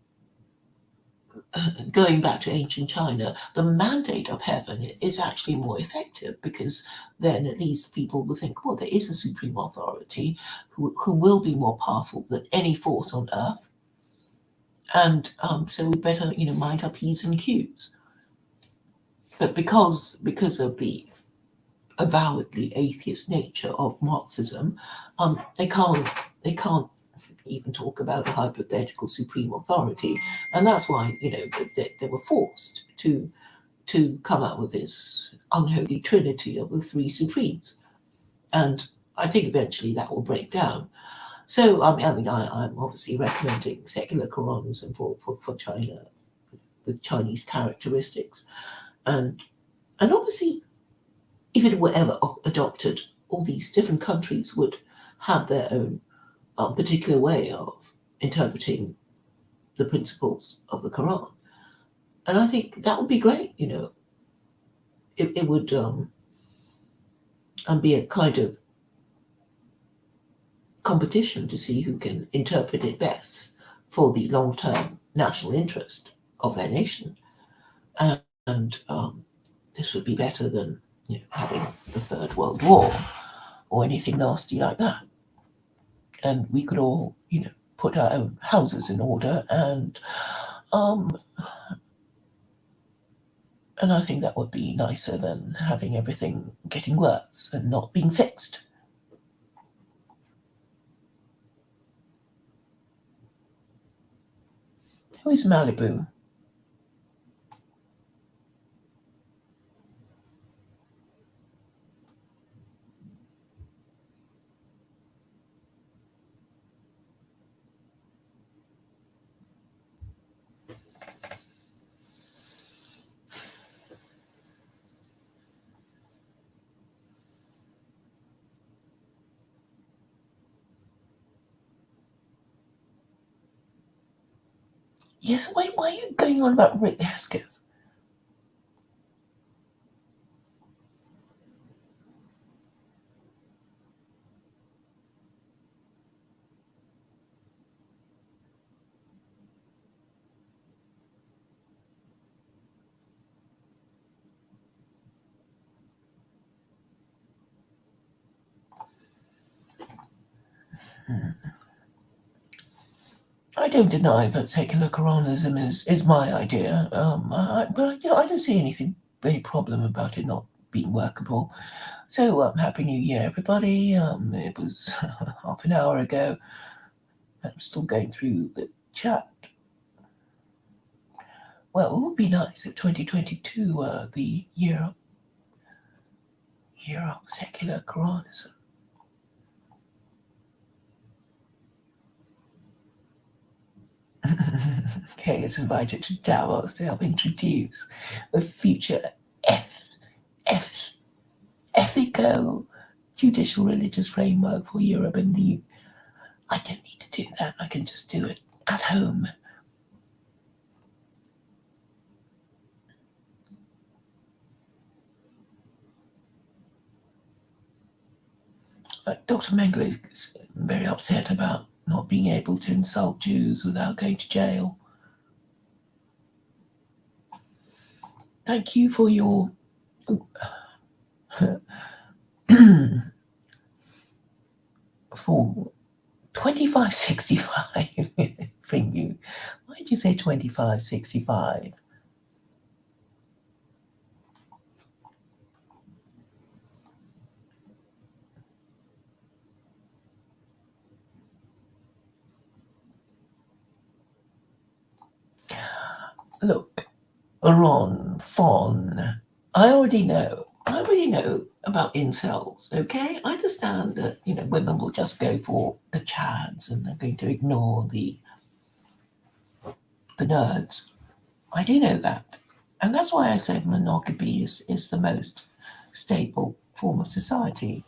going back to ancient China, the mandate of heaven is actually more effective, because then at least people will think, well, there is a supreme authority who will be more powerful than any force on earth, and so we better mind our p's and q's. But because of the avowedly atheist nature of Marxism, they can't even talk about a hypothetical supreme authority, and that's why they were forced to come up with this unholy trinity of the three supremes, and I think eventually that will break down. So I'm obviously recommending secular Quranism for China with Chinese characteristics, and obviously if it were ever adopted, all these different countries would have their own particular way of interpreting the principles of the Quran. And I think that would be great. It would and be a kind of competition to see who can interpret it best for the long-term national interest of their nation. And this would be better than having the Third World War or anything nasty like that. And we could all, put our own houses in order, um, and I think that would be nicer than having everything getting worse and not being fixed. Who is Malibu? Yes, wait, why are you going on about Rick Haskell? I don't deny that secular Quranism is my idea, but I don't see any problem about it not being workable. So, Happy New Year, everybody. It was half an hour ago. I'm still going through the chat. Well, it would be nice if 2022 were the year of secular Quranism. Kay is invited to Davos to help introduce the future eth- eth- ethico judicial religious framework for Europe and the. I don't need to do that. I can just do it at home. Dr. Mengele is very upset about not being able to insult Jews without going to jail. Thank you for your for 2565. Bring you. Why did you say 2565? Look, Ron Fon, I already know I really know about incels, okay? I understand that, women will just go for the chads and they're going to ignore the nerds. I do know that. And that's why I say monogamy is the most stable form of society.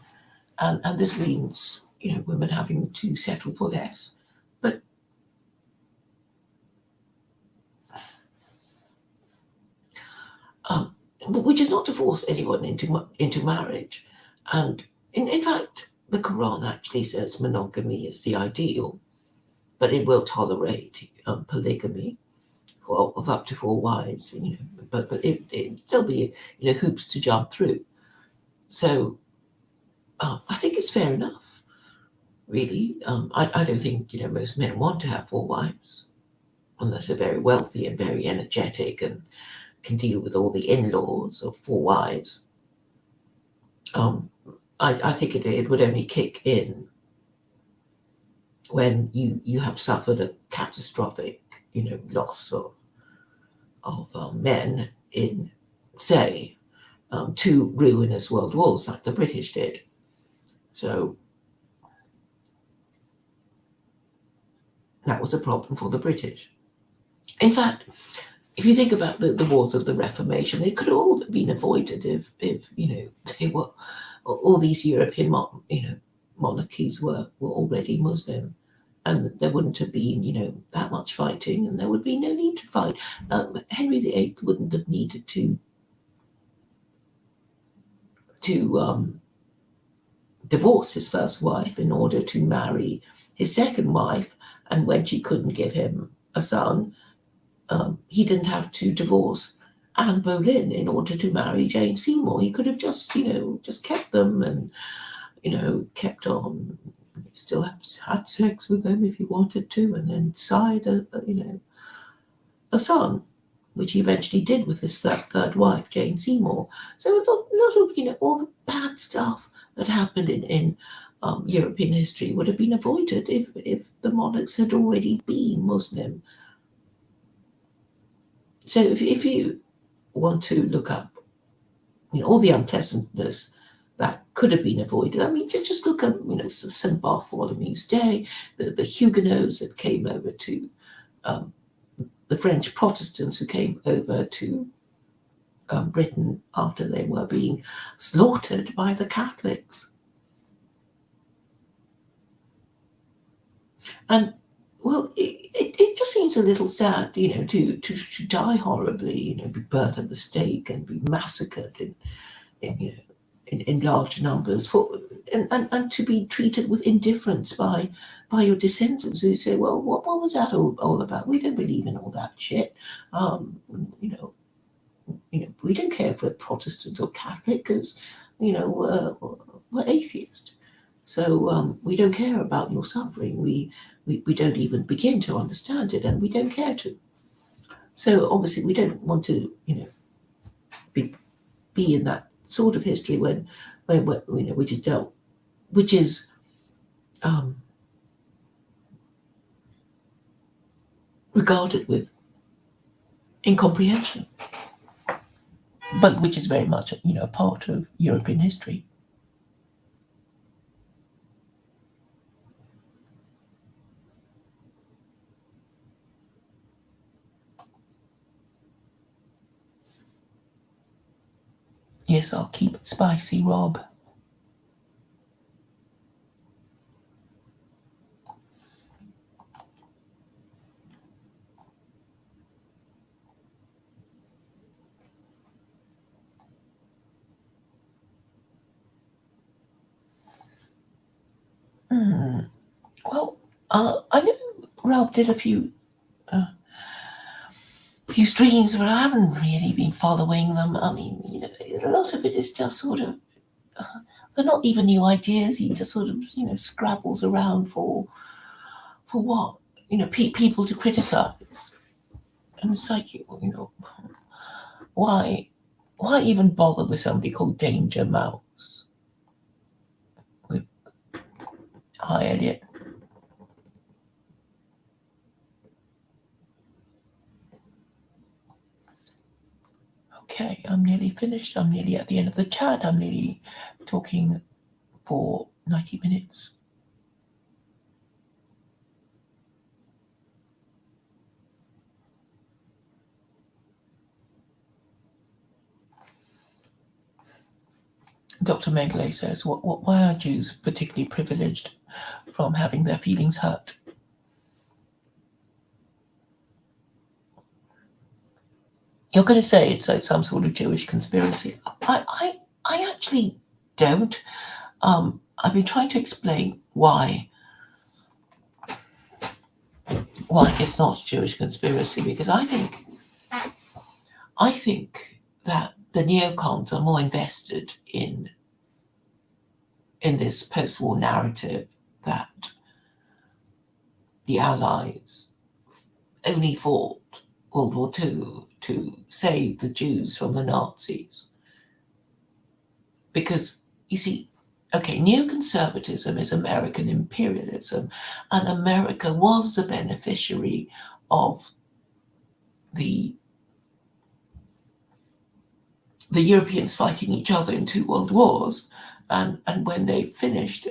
And this means, women having to settle for less. But which is not to force anyone into marriage. And in fact, the Quran actually says monogamy is the ideal, but it will tolerate polygamy of up to 4 wives. But there'll be hoops to jump through. So I think it's fair enough, really. I don't think most men want to have 4 wives unless they're very wealthy and very energetic and can deal with all the in-laws of 4 wives. I think it would only kick in when you have suffered a catastrophic, loss of men in, say, 2 ruinous world wars like the British did. So that was a problem for the British. In fact, if you think about the wars of the Reformation, it could have all been avoided if they were all these European monarchies were already Muslim, and there wouldn't have been that much fighting, and there would be no need to fight. Henry VIII wouldn't have needed to divorce his first wife in order to marry his second wife, and when she couldn't give him a son, he didn't have to divorce Anne Boleyn in order to marry Jane Seymour. He could have just kept them and, kept on, still had sex with them if he wanted to, and then sired a son, which he eventually did with his third wife, Jane Seymour. So a lot of, all the bad stuff that happened in European history would have been avoided if the monarchs had already been Muslim. So if you want to look up, all the unpleasantness that could have been avoided, I mean, just look at, St. Bartholomew's Day, the Huguenots that came over to, the French Protestants who came over to Britain after they were being slaughtered by the Catholics. And well, it just seems a little sad, to die horribly, be burnt at the stake and be massacred in large numbers and to be treated with indifference by your descendants who say, well, what was that all about? We don't believe in all that shit. We don't care if we're Protestant or Catholic because, we're atheist. So we don't care about your suffering. We don't even begin to understand it, and we don't care to. So obviously, we don't want to, be in that sort of history when which is dealt, which is regarded with incomprehension, but which is very much a part of European history. Yes, I'll keep it spicy, Rob. Well, I know Rob did a few streams, but I haven't really been following them. I mean, a lot of it is just sort of, they're not even new ideas. He just sort of, scrabbles around for what? People to criticize. And it's like, why even bother with somebody called Danger Mouse? Hi, Elliot. Okay. Okay, I'm nearly finished. I'm nearly at the end of the chat. I'm nearly talking for 90 minutes. Dr. Mengele says, why are Jews particularly privileged from having their feelings hurt? You're going to say it's like some sort of Jewish conspiracy. I actually don't. I've been trying to explain why it's not a Jewish conspiracy, because I think that the neocons are more invested in this post-war narrative that the Allies only fought World War II to save the Jews from the Nazis. Because, you see, okay, neoconservatism is American imperialism, and America was the beneficiary of the Europeans fighting each other in 2 world wars. And when they finished,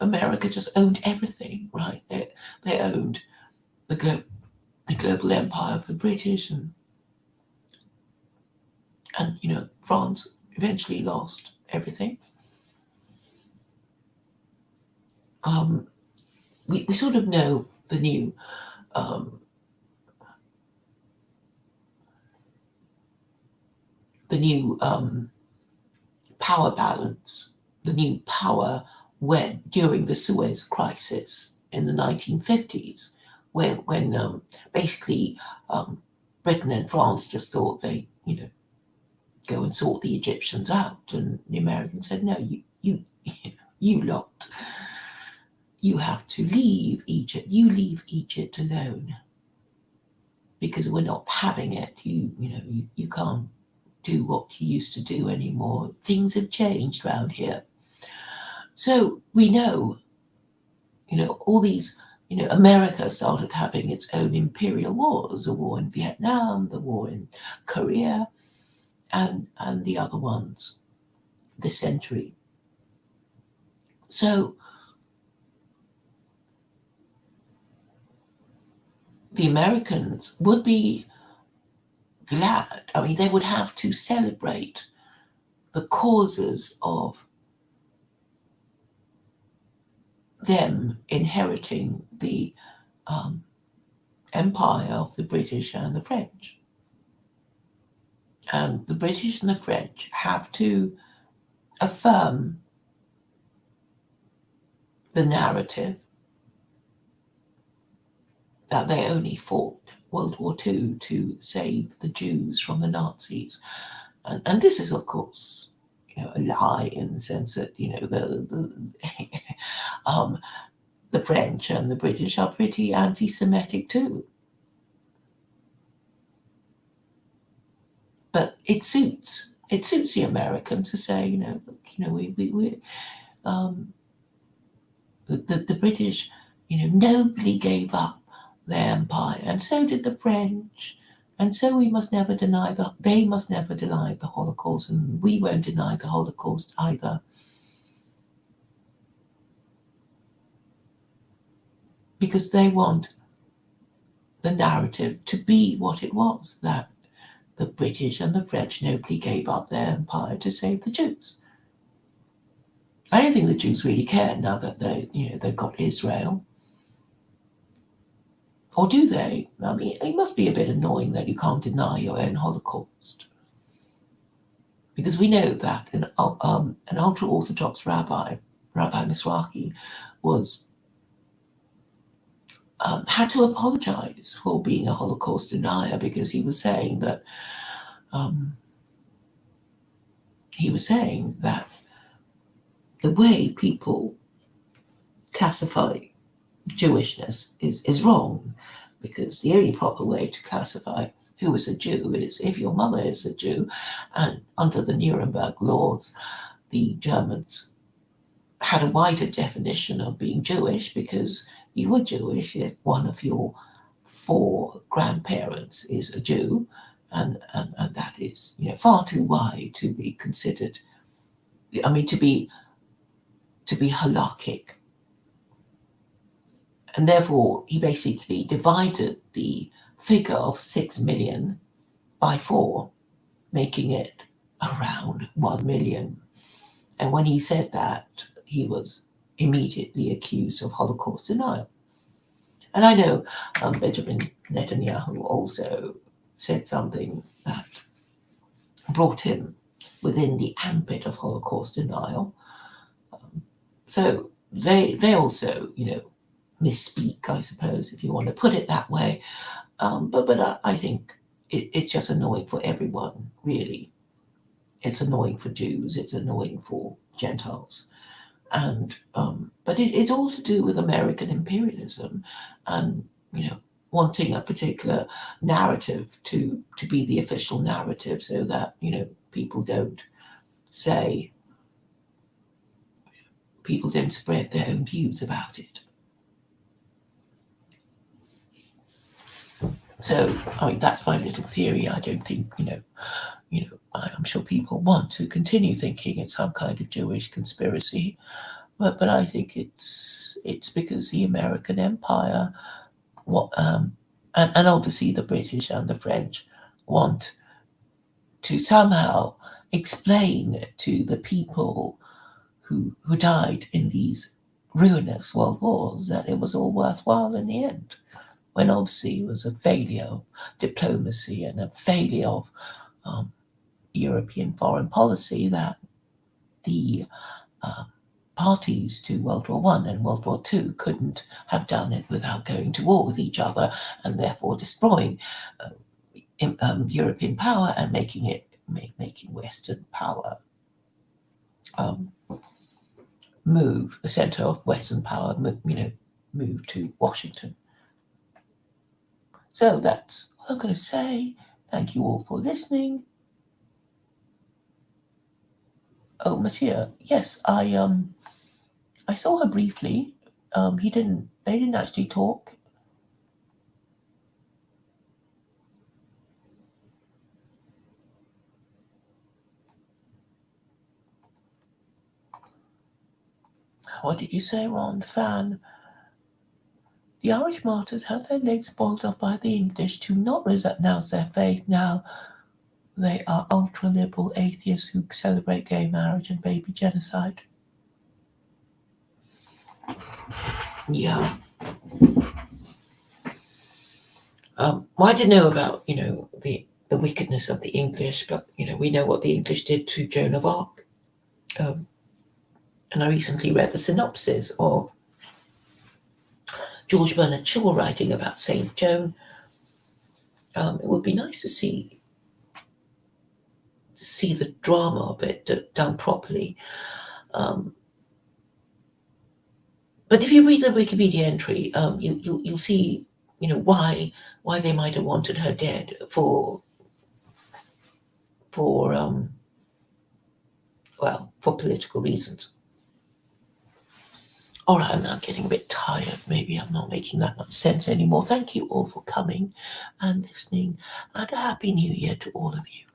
America just owned everything, right? They owned the global empire of the British, and France eventually lost everything. We sort of know the new power balance, the new power when during the Suez Crisis in the 1950s, when basically Britain and France just thought they go and sort the Egyptians out, and the Americans said, no, you lot, you have to leave Egypt. You leave Egypt alone, because we're not having it. You can't do what you used to do anymore. Things have changed around here. So we know, all these, America started having its own imperial wars, the war in Vietnam, the war in Korea, and the other ones this century. So the Americans would be glad. I mean, they would have to celebrate the causes of them inheriting the empire of the British and the French. And the British and the French have to affirm the narrative that they only fought World War II to save the Jews from the Nazis. And this is, of course, a lie, in the sense that, the French and the British are pretty anti-Semitic too. But it suits the Americans to say, the British, nobly gave up their empire, and so did the French, and so they must never deny the Holocaust, and we won't deny the Holocaust either. Because they want the narrative to be what it was, that the British and the French nobly gave up their empire to save the Jews. I don't think the Jews really care now that they've got Israel. Or do they? I mean, it must be a bit annoying that you can't deny your own Holocaust. Because we know that an ultra-Orthodox Rabbi Mizrahi, had to apologize for being a Holocaust denier, because he was saying that the way people classify Jewishness is wrong, because the only proper way to classify who is a Jew is if your mother is a Jew, and under the Nuremberg laws, the Germans had a wider definition of being Jewish, because you were Jewish if one of your 4 grandparents is a Jew, and that is, far too wide to be considered. I mean, to be halakhic, and therefore he basically divided the figure of 6 million by 4, making it around 1 million. And when he said that, he was immediately accused of Holocaust denial. And I know Benjamin Netanyahu also said something that brought him within the ambit of Holocaust denial. So they also, misspeak, I suppose, if you want to put it that way. But I think it's just annoying for everyone, really. It's annoying for Jews. It's annoying for Gentiles. And but it's all to do with American imperialism, and wanting a particular narrative to be the official narrative, so that people don't spread their own views about it. So I mean, that's my little theory. I don't think I'm sure people want to continue thinking it's some kind of Jewish conspiracy. But I think it's because the American Empire, and obviously the British and the French, want to somehow explain to the people who died in these ruinous world wars that it was all worthwhile in the end, when obviously it was a failure of diplomacy and a failure of European foreign policy, that the parties to World War I and World War II couldn't have done it without going to war with each other, and therefore destroying European power and making Western power move, the center of Western power, move to Washington. So that's all I'm going to say. Thank you all for listening. Oh, Monsieur, yes, I saw her briefly. They didn't actually talk. What did you say, Ron? Fan? The Irish martyrs had their legs boiled off by the English to not renounce their faith. Now they are ultra-liberal atheists who celebrate gay marriage and baby genocide. Yeah. Well, I didn't know about, the wickedness of the English, but, we know what the English did to Joan of Arc. And I recently read the synopsis of George Bernard Shaw writing about St. Joan. It would be nice to see the drama of it done properly. But if you read the Wikipedia entry, you'll see, why they might have wanted her dead for political reasons. All right, I'm now getting a bit tired. Maybe I'm not making that much sense anymore. Thank you all for coming and listening, and a Happy New Year to all of you.